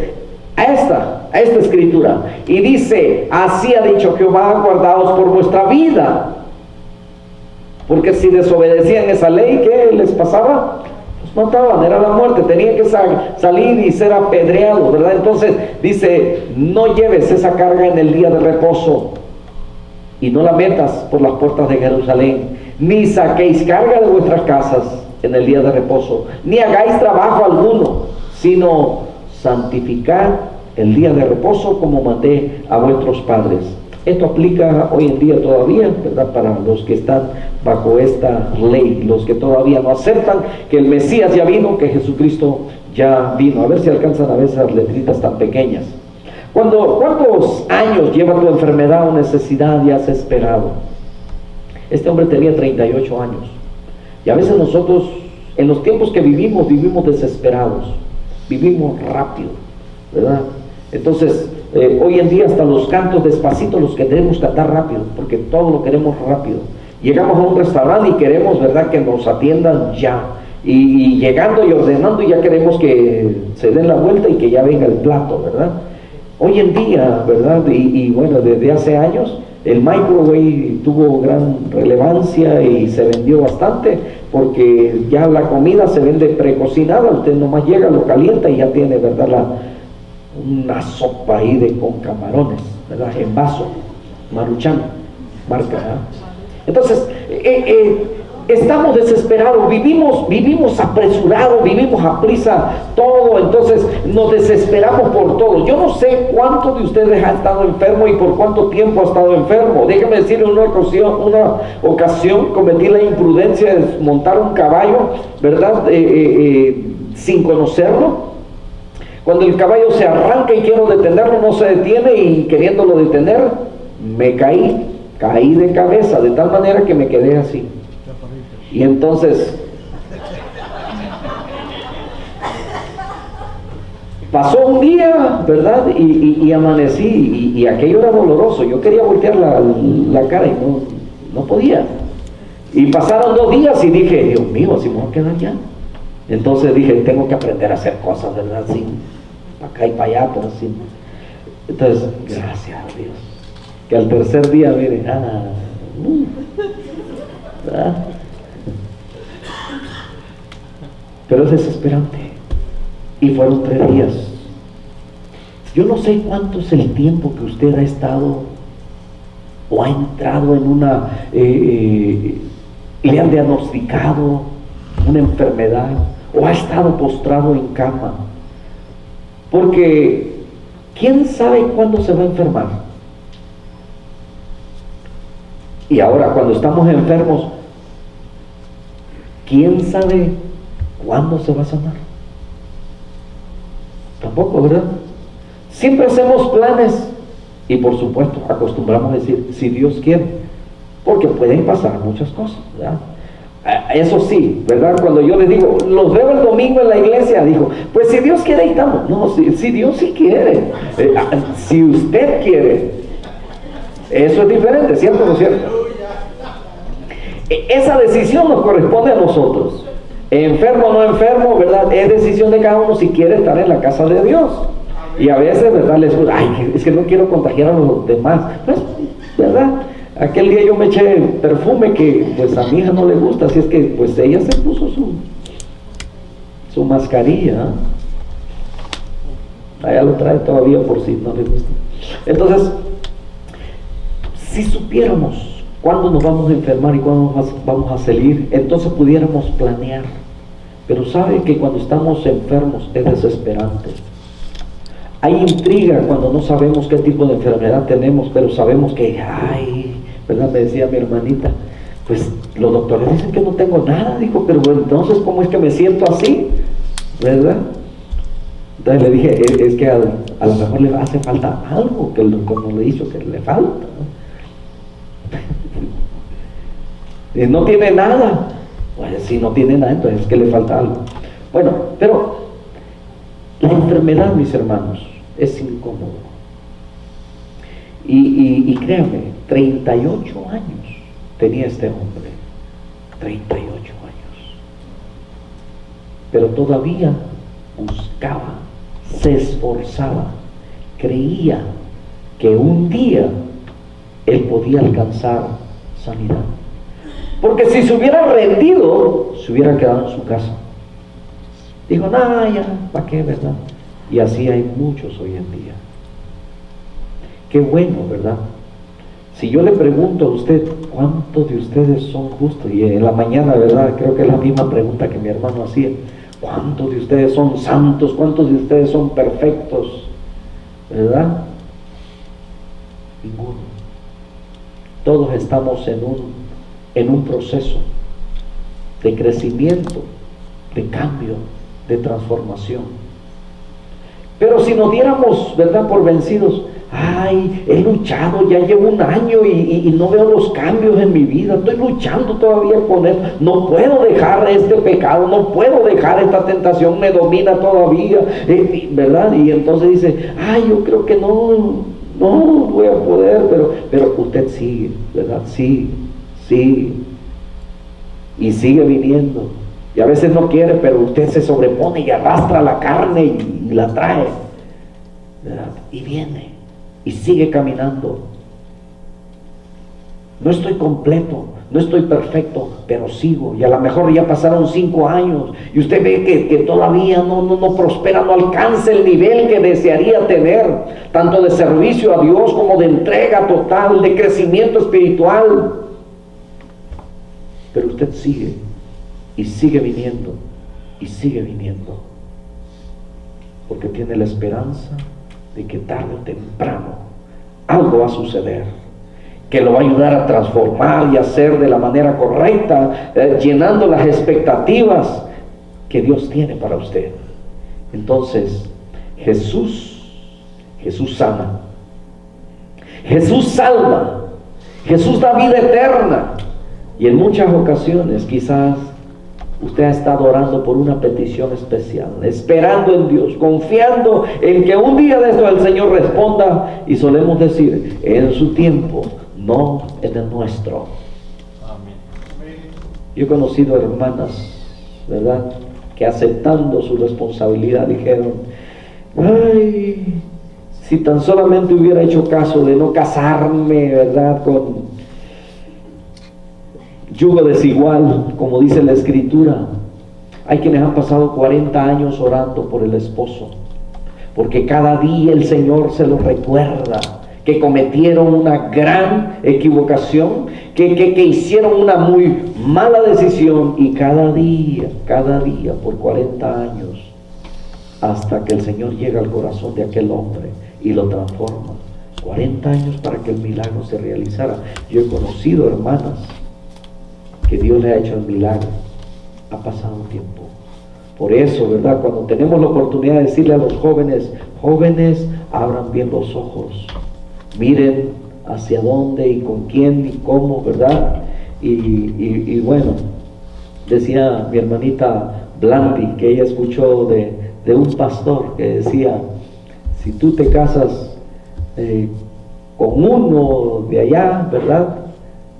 a esta escritura, y dice: así ha dicho Jehová, guardaos por vuestra vida, porque si desobedecían esa ley, ¿qué les pasaba? Mataban, era la muerte, tenían que salir y ser apedreados, ¿verdad? Entonces dice: no lleves esa carga en el día de reposo y no la metas por las puertas de Jerusalén, ni saquéis carga de vuestras casas en el día de reposo, ni hagáis trabajo alguno, sino santificad el día de reposo como mandé a vuestros padres. Esto aplica hoy en día todavía, ¿verdad?, para los que están bajo esta ley, los que todavía no aceptan que el Mesías ya vino, que Jesucristo ya vino. A ver si alcanzan a ver esas letritas tan pequeñas. ¿Cuántos años lleva tu enfermedad o necesidad y has esperado? Este hombre tenía 38 años. Y a veces nosotros, en los tiempos que vivimos desesperados, vivimos rápido, ¿verdad? Entonces, hoy en día hasta los cantos despacito los queremos cantar rápido, porque todo lo queremos rápido. Llegamos a un restaurante y queremos, ¿verdad?, que nos atiendan ya. Y llegando y ordenando, ya queremos que se den la vuelta y que ya venga el plato, ¿verdad? Hoy en día, ¿verdad? Y bueno, desde hace años, el microwave tuvo gran relevancia y se vendió bastante, porque ya la comida se vende precocinada. Usted nomás llega, lo calienta y ya tiene, ¿verdad?, una sopa ahí con camarones, ¿verdad? En vaso, Maruchan, marca, ¿verdad? Entonces, estamos desesperados, vivimos apresurados, vivimos a prisa todo, entonces nos desesperamos por todo. Yo no sé cuántos de ustedes han estado enfermos y por cuánto tiempo ha estado enfermo. Déjeme decirle, una ocasión cometí la imprudencia de montar un caballo, ¿verdad? Sin conocerlo. Cuando el caballo se arranca y quiero detenerlo, no se detiene, y queriéndolo detener, me caí de cabeza, de tal manera que me quedé así. Y entonces pasó un día, ¿verdad? Y amanecí, y aquello era doloroso. Yo quería voltear la cara y no podía. Y pasaron 2 días y dije, Dios mío, si me voy a quedar ya. Entonces dije, tengo que aprender a hacer cosas, ¿verdad? Así, para acá y para allá, pero así. Entonces, gracias a Dios, que al tercer día, miren, ¿verdad? Pero es desesperante. Y fueron 3 días. Yo no sé cuánto es el tiempo que usted ha estado o ha entrado en le han diagnosticado una enfermedad, o ha estado postrado en cama. Porque ¿quién sabe cuándo se va a enfermar? Y ahora, cuando estamos enfermos, ¿quién sabe cuándo se va a sanar? Tampoco, ¿verdad? Siempre hacemos planes y, por supuesto, acostumbramos a decir, si Dios quiere, porque pueden pasar muchas cosas, ¿verdad? Eso sí, ¿verdad? Cuando yo les digo, los veo el domingo en la iglesia, digo, pues si Dios quiere, ahí estamos. No, si Dios sí quiere, si usted quiere, eso es diferente, ¿cierto o no cierto? Esa decisión nos corresponde a nosotros. Enfermo o no enfermo, ¿verdad? Es decisión de cada uno si quiere estar en la casa de Dios. Y a veces, ¿verdad? Les digo, ay, es que no quiero contagiar a los demás. Pues, ¿verdad? Aquel día yo me eché perfume que pues a mi hija no le gusta, así es que pues ella se puso su mascarilla. Ella lo trae todavía por si no le gusta. Entonces, si supiéramos cuándo nos vamos a enfermar y cuándo vamos a salir, entonces pudiéramos planear. Pero sabe que cuando estamos enfermos es desesperante. Hay intriga cuando no sabemos qué tipo de enfermedad tenemos, pero sabemos que, ay, ¿verdad? Me decía mi hermanita, pues los doctores dicen que no tengo nada. Dijo, pero entonces, ¿cómo es que me siento así? ¿Verdad? Entonces le dije, es que a lo mejor le hace falta algo que el doctor no le hizo que le falta. No tiene nada. Pues si no tiene nada, entonces es que le falta algo. Bueno, pero la enfermedad, mis hermanos, es incómodo. Y créame, 38 años tenía este hombre. 38 años. Pero todavía buscaba, se esforzaba, creía que un día él podía alcanzar sanidad. Porque si se hubiera rendido, se hubiera quedado en su casa. Dijo, no, ya, ¿para qué, verdad? Y así hay muchos hoy en día. Qué bueno, ¿verdad? Si yo le pregunto a usted, ¿cuántos de ustedes son justos? Y en la mañana, ¿verdad? Creo que es la misma pregunta que mi hermano hacía. ¿Cuántos de ustedes son santos? ¿Cuántos de ustedes son perfectos? ¿Verdad? Ninguno. Todos estamos en un proceso de crecimiento, de cambio, de transformación. Pero si nos diéramos, ¿verdad?, por vencidos, ay, he luchado, ya llevo 1 año y no veo los cambios en mi vida, estoy luchando todavía con él, no puedo dejar este pecado, no puedo dejar esta tentación, me domina todavía, ¿verdad? Y entonces dice, ay, yo creo que no voy a poder, pero usted sigue, ¿verdad? Sí, y sigue viniendo. Y a veces no quiere, pero usted se sobrepone y arrastra la carne y la trae, ¿verdad? Y viene, y sigue caminando. No estoy completo, no estoy perfecto, pero sigo. Y a lo mejor ya pasaron 5 años y usted ve que todavía no prospera, no alcanza el nivel que desearía tener, tanto de servicio a Dios como de entrega total, de crecimiento espiritual. Pero usted sigue y sigue viniendo y sigue viniendo, porque tiene la esperanza de que tarde o temprano algo va a suceder que lo va a ayudar a transformar y hacer de la manera correcta, llenando las expectativas que Dios tiene para usted. Entonces, Jesús sana, Jesús salva, Jesús da vida eterna. Y en muchas ocasiones quizás usted ha estado orando por una petición especial, esperando en Dios, confiando en que un día de esto el Señor responda, y solemos decir, en su tiempo, no en el nuestro. Amén. Yo he conocido hermanas, ¿verdad?, que aceptando su responsabilidad dijeron, ay, si tan solamente hubiera hecho caso de no casarme, ¿verdad?, con yugo desigual, como dice la Escritura. Hay quienes han pasado 40 años orando por el esposo, porque cada día el Señor se los recuerda que cometieron una gran equivocación, que hicieron una muy mala decisión, y cada día, por 40 años, hasta que el Señor llega al corazón de aquel hombre y lo transforma. 40 años para que el milagro se realizara. Yo he conocido hermanas que Dios le ha hecho el milagro. Ha pasado tiempo. Por eso, ¿verdad?, cuando tenemos la oportunidad de decirle a los jóvenes, abran bien los ojos, miren hacia dónde y con quién y cómo, ¿verdad? Y bueno, decía mi hermanita Blandy que ella escuchó de un pastor que decía, si tú te casas con uno de allá, ¿verdad?,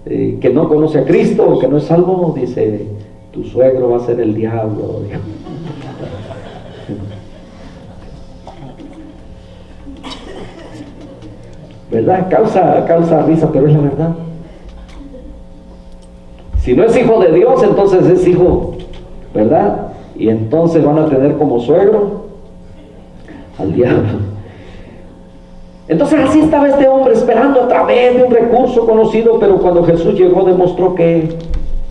que no conoce a Cristo o que no es salvo, dice, tu suegro va a ser el diablo. ¿Verdad? Causa risa, pero es la verdad. Si no es hijo de Dios, entonces es hijo, ¿verdad? Y entonces van a tener como suegro al diablo. Entonces así estaba este hombre esperando a través de un recurso conocido, pero cuando Jesús llegó demostró que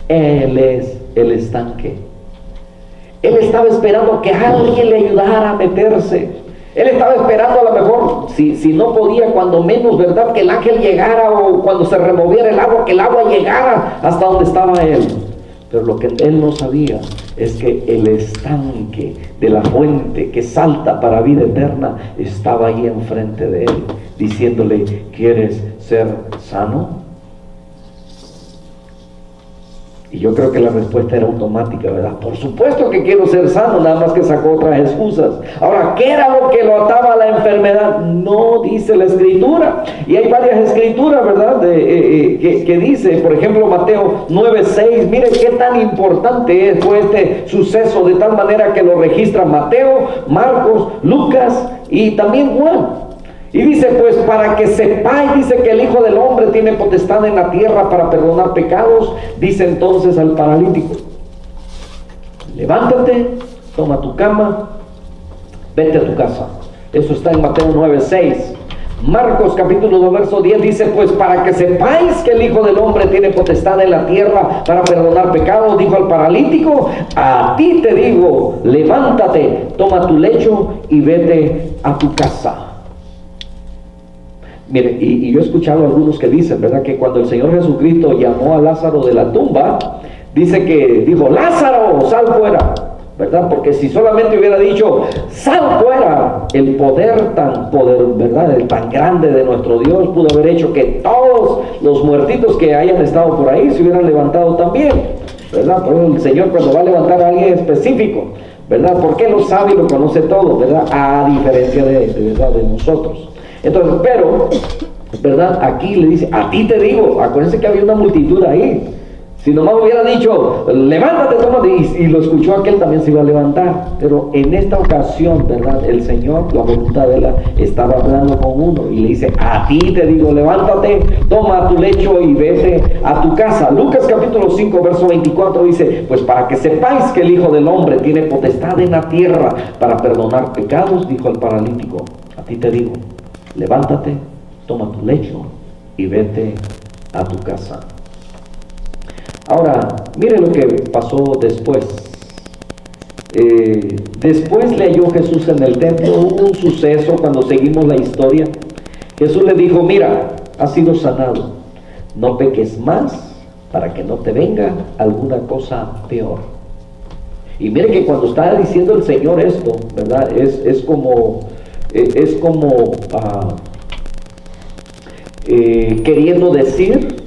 Él es el estanque. Él estaba esperando que alguien le ayudara a meterse. Él estaba esperando, a lo mejor, si no podía, cuando menos, ¿verdad?, que el ángel llegara, o cuando se removiera el agua, que el agua llegara hasta donde estaba él. Pero lo que él no sabía es que el estanque de la fuente que salta para vida eterna estaba ahí enfrente de él, diciéndole, ¿quieres ser sano? Y yo creo que la respuesta era automática, ¿verdad? Por supuesto que quiero ser sano, nada más que sacó otras excusas. Ahora, ¿qué era lo que lo ataba a la enfermedad? No dice la Escritura. Y hay varias escrituras, ¿verdad?, que dice, por ejemplo, Mateo 9:6. Mire qué tan importante fue este suceso, de tal manera que lo registran Mateo, Marcos, Lucas y también Juan. Y dice, pues para que sepáis, dice, que el Hijo del Hombre tiene potestad en la tierra para perdonar pecados. Dice entonces al paralítico, levántate, toma tu cama, vete a tu casa. Eso está en Mateo 9:6. Marcos capítulo 2 verso 10 dice, pues para que sepáis que el Hijo del Hombre tiene potestad en la tierra para perdonar pecados, dijo al paralítico, a ti te digo, levántate, toma tu lecho y vete a tu casa. Mire, y yo he escuchado a algunos que dicen, ¿verdad?, que cuando el Señor Jesucristo llamó a Lázaro de la tumba, dice que dijo, Lázaro, sal fuera, ¿verdad? Porque si solamente hubiera dicho, sal fuera, el poder, ¿verdad?, el tan grande de nuestro Dios pudo haber hecho que todos los muertitos que hayan estado por ahí se hubieran levantado también, ¿verdad? Pero el Señor, cuando va a levantar a alguien específico, ¿verdad?, porque Él lo sabe y lo conoce todo, ¿verdad?, a diferencia de nosotros. Entonces, pero, ¿verdad?, aquí le dice, a ti te digo. Acuérdense que había una multitud ahí. Si nomás hubiera dicho, levántate, tómate, y lo escuchó aquel, también se iba a levantar. Pero en esta ocasión, ¿verdad? El Señor, la voluntad de él, estaba hablando con uno y le dice, a ti te digo, levántate, toma tu lecho y vete a tu casa. Lucas capítulo 5, verso 24 dice, pues para que sepáis que el Hijo del Hombre tiene potestad en la tierra para perdonar pecados, dijo el paralítico, a ti te digo, levántate, toma tu lecho y vete a tu casa. Ahora, mire lo que pasó después. Después le halló Jesús en el templo. Hubo un suceso cuando seguimos la historia. Jesús le dijo, mira, has sido sanado, no peques más para que no te venga alguna cosa peor. Y mire que cuando está diciendo el Señor esto, ¿verdad? Es como queriendo decir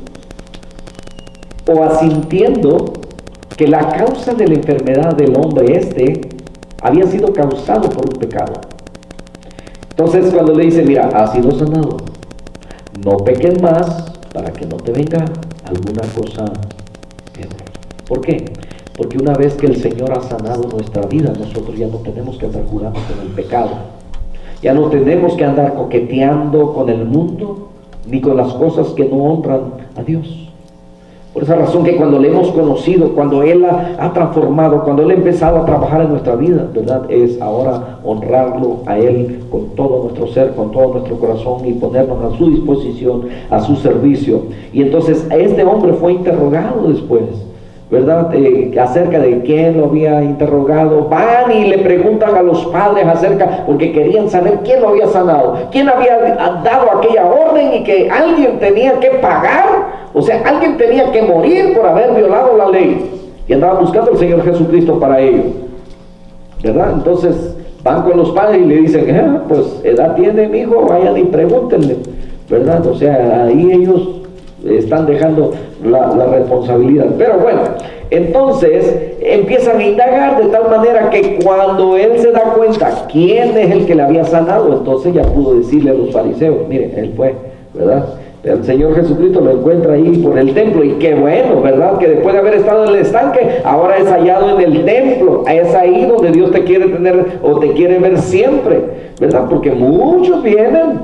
o asintiendo que la causa de la enfermedad del hombre había sido causado por un pecado. Entonces cuando le dice, mira, has sido sanado, no peques más para que no te venga alguna cosa peor. ¿Por qué? Porque una vez que el Señor ha sanado nuestra vida, nosotros ya no tenemos que andar jugando con el pecado, ya no tenemos que andar coqueteando con el mundo ni con las cosas que no honran a Dios. Por esa razón que cuando le hemos conocido, cuando Él ha transformado, cuando Él ha empezado a trabajar en nuestra vida, ¿verdad? Es ahora honrarlo a Él con todo nuestro ser, con todo nuestro corazón y ponernos a su disposición, a su servicio. Y entonces este hombre fue interrogado después, ¿verdad? Acerca de quién lo había interrogado. Van y le preguntan a los padres porque querían saber quién lo había sanado, quién había dado aquella orden y que alguien tenía que pagar. O sea, alguien tenía que morir por haber violado la ley. Y andaban buscando al Señor Jesucristo para ello, ¿verdad? Entonces van con los padres y le dicen, pues edad tiene mi hijo, vayan y pregúntenle, ¿verdad? O sea, ahí ellos están dejando la responsabilidad. Pero bueno, entonces empiezan a indagar de tal manera que cuando él se da cuenta quién es el que le había sanado, entonces ya pudo decirle a los fariseos, miren, él fue, ¿verdad? El Señor Jesucristo lo encuentra ahí por el templo, y qué bueno, ¿verdad? Que después de haber estado en el estanque, ahora es hallado en el templo. Es ahí donde Dios te quiere tener o te quiere ver siempre, ¿verdad? Porque muchos vienen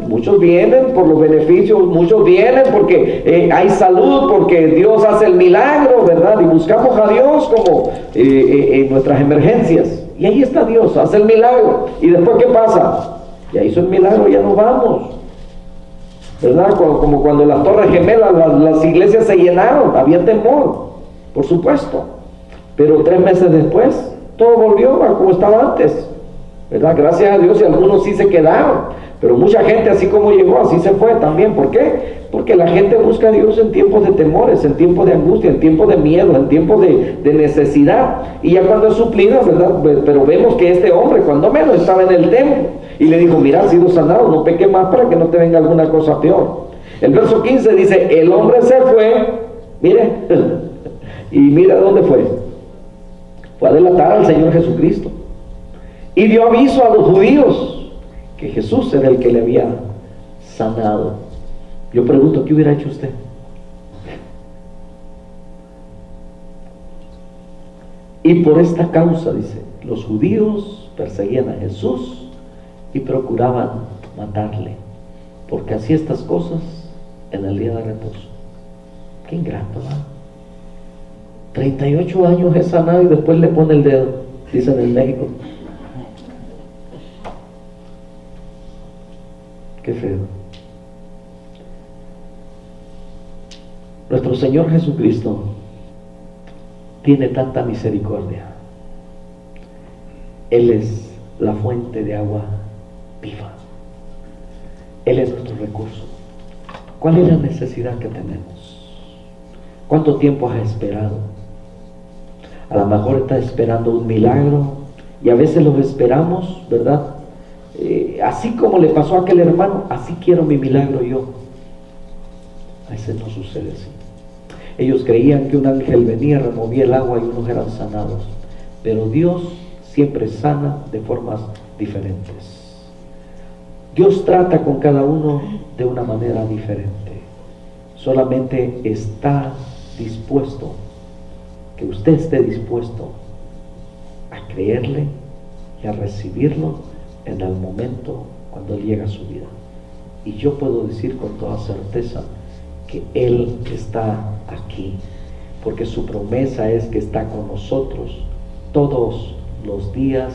por los beneficios, muchos vienen porque hay salud, porque Dios hace el milagro, ¿verdad? Y buscamos a Dios como en nuestras emergencias. Y ahí está Dios, hace el milagro. ¿Y después qué pasa? Ya hizo el milagro, ya nos vamos, ¿verdad? Como cuando las Torres Gemelas, las iglesias se llenaron, había temor, por supuesto, pero 3 meses después todo volvió a como estaba antes, ¿verdad? Gracias a Dios, y algunos sí se quedaron, pero mucha gente así como llegó, así se fue también. ¿Por qué? Porque la gente busca a Dios en tiempos de temores, en tiempos de angustia, en tiempos de miedo, en tiempos de necesidad, y ya cuando es suplida, ¿verdad? Pero vemos que este hombre, cuando menos, estaba en el templo y le dijo, mira, has sido sanado, no peques más para que no te venga alguna cosa peor. El verso 15 dice, el hombre se fue, mire, y mira dónde fue a delatar al Señor Jesucristo, y dio aviso a los judíos que Jesús era el que le había sanado. Yo pregunto, ¿qué hubiera hecho usted? Y por esta causa, dice, los judíos perseguían a Jesús y procuraban matarle, porque hacía estas cosas en el día de reposo. Qué ingrato, ¿no? 38 años es sanado y después le pone el dedo, dicen en México. Qué feo. Nuestro Señor Jesucristo tiene tanta misericordia. Él es la fuente de agua viva. Él es nuestro recurso. ¿Cuál es la necesidad que tenemos? ¿Cuánto tiempo has esperado? A lo mejor estás esperando un milagro, y a veces los esperamos, ¿verdad? Así como le pasó a aquel hermano, así quiero mi milagro yo. A veces no sucede así. Ellos creían que un ángel venía, removía el agua y unos eran sanados, pero Dios siempre sana de formas diferentes. Dios trata con cada uno de una manera diferente. Solamente está dispuesto que usted esté dispuesto a creerle y a recibirlo en el momento cuando Él llega a su vida. Y yo puedo decir con toda certeza que Él está aquí, porque su promesa es que está con nosotros todos los días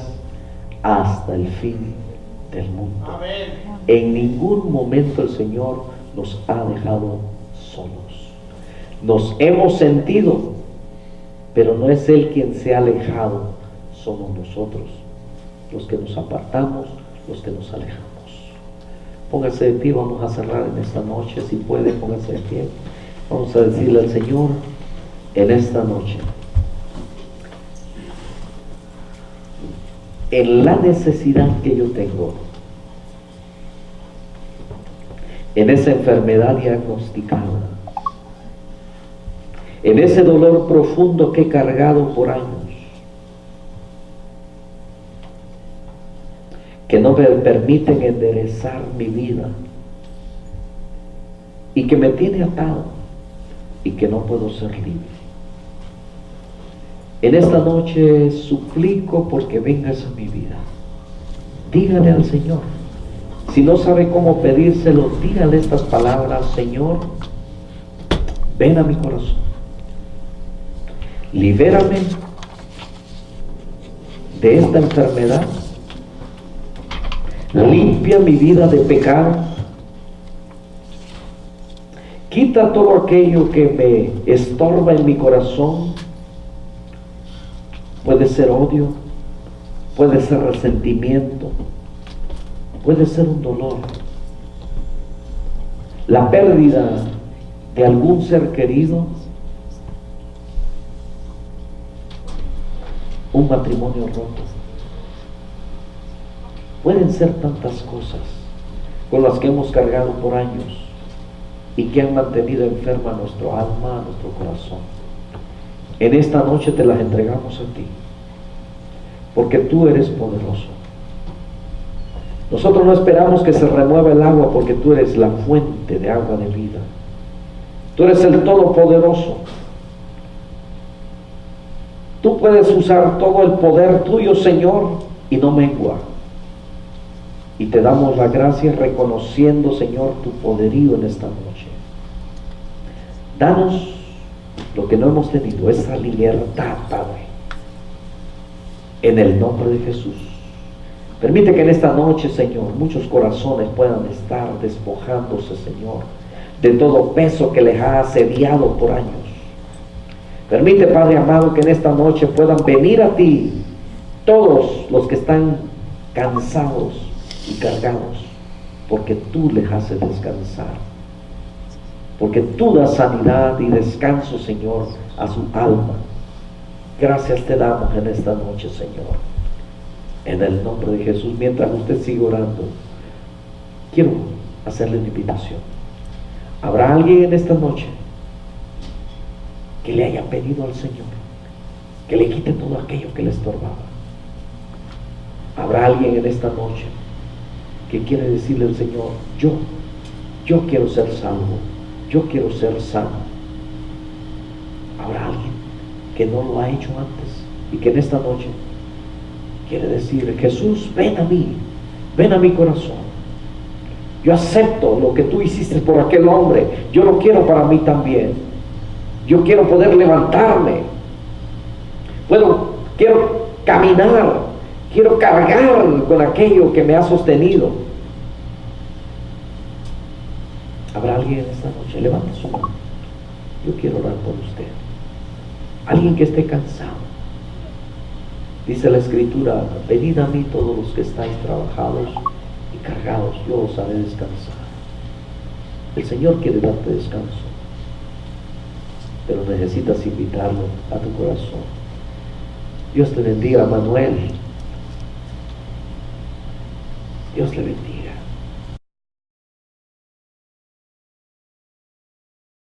hasta el fin del mundo. Amén. En ningún momento el Señor nos ha dejado solos. Nos hemos sentido, pero no es Él quien se ha alejado, somos nosotros los que nos apartamos, los que nos alejamos. Póngase de pie, vamos a cerrar en esta noche. Si puede, póngase de pie. Vamos a decirle al Señor en esta noche, en la necesidad que yo tengo, en esa enfermedad diagnosticada, en ese dolor profundo que he cargado por años, que no me permiten enderezar mi vida y que me tiene atado y que no puedo ser libre. En esta noche suplico porque vengas a mi vida. Dígale al Señor. Si no sabe cómo pedírselo, dígale estas palabras: Señor, ven a mi corazón. Libérame de esta enfermedad. Limpia mi vida de pecado. Quita todo aquello que me estorba en mi corazón. Puede ser odio, puede ser resentimiento, puede ser un dolor, la pérdida de algún ser querido, un matrimonio roto. Pueden ser tantas cosas con las que hemos cargado por años y que han mantenido enferma nuestro alma, nuestro corazón. En esta noche te las entregamos a ti, porque tú eres poderoso. Nosotros no esperamos que se remueva el agua, porque tú eres la fuente de agua de vida. Tú eres el Todopoderoso. Tú puedes usar todo el poder tuyo, Señor, y no mengua. Y te damos la gracia reconociendo, Señor, tu poderío en esta noche. Danos lo que no hemos tenido, esa libertad, Padre, en el nombre de Jesús. Permite que en esta noche, Señor, muchos corazones puedan estar despojándose, Señor, de todo peso que les ha asediado por años. Permite, Padre amado, que en esta noche puedan venir a ti todos los que están cansados y cargados, porque tú les haces descansar, porque tú das sanidad y descanso, Señor, a su alma. Gracias te damos en esta noche, Señor, en el nombre de Jesús. Mientras usted sigue orando, quiero hacerle una invitación. ¿Habrá alguien en esta noche que le haya pedido al Señor que le quite todo aquello que le estorbaba? ¿Habrá alguien en esta noche que quiere decirle al Señor: yo quiero ser salvo, yo quiero ser sano? ¿Habrá alguien que no lo ha hecho antes y que en esta noche quiere decir: Jesús, ven a mí, ven a mi corazón, yo acepto lo que tú hiciste por aquel hombre, yo lo quiero para mí también, yo quiero poder levantarme, quiero caminar, quiero cargar con aquello que me ha sostenido? ¿Habrá alguien en esta noche? Levanta su mano. Yo quiero orar por usted. Alguien que esté cansado. Dice la Escritura: venid a mí todos los que estáis trabajados y cargados, yo os haré descansar. El Señor quiere darte descanso, pero necesitas invitarlo a tu corazón. Dios te bendiga, Manuel. Dios le bendiga.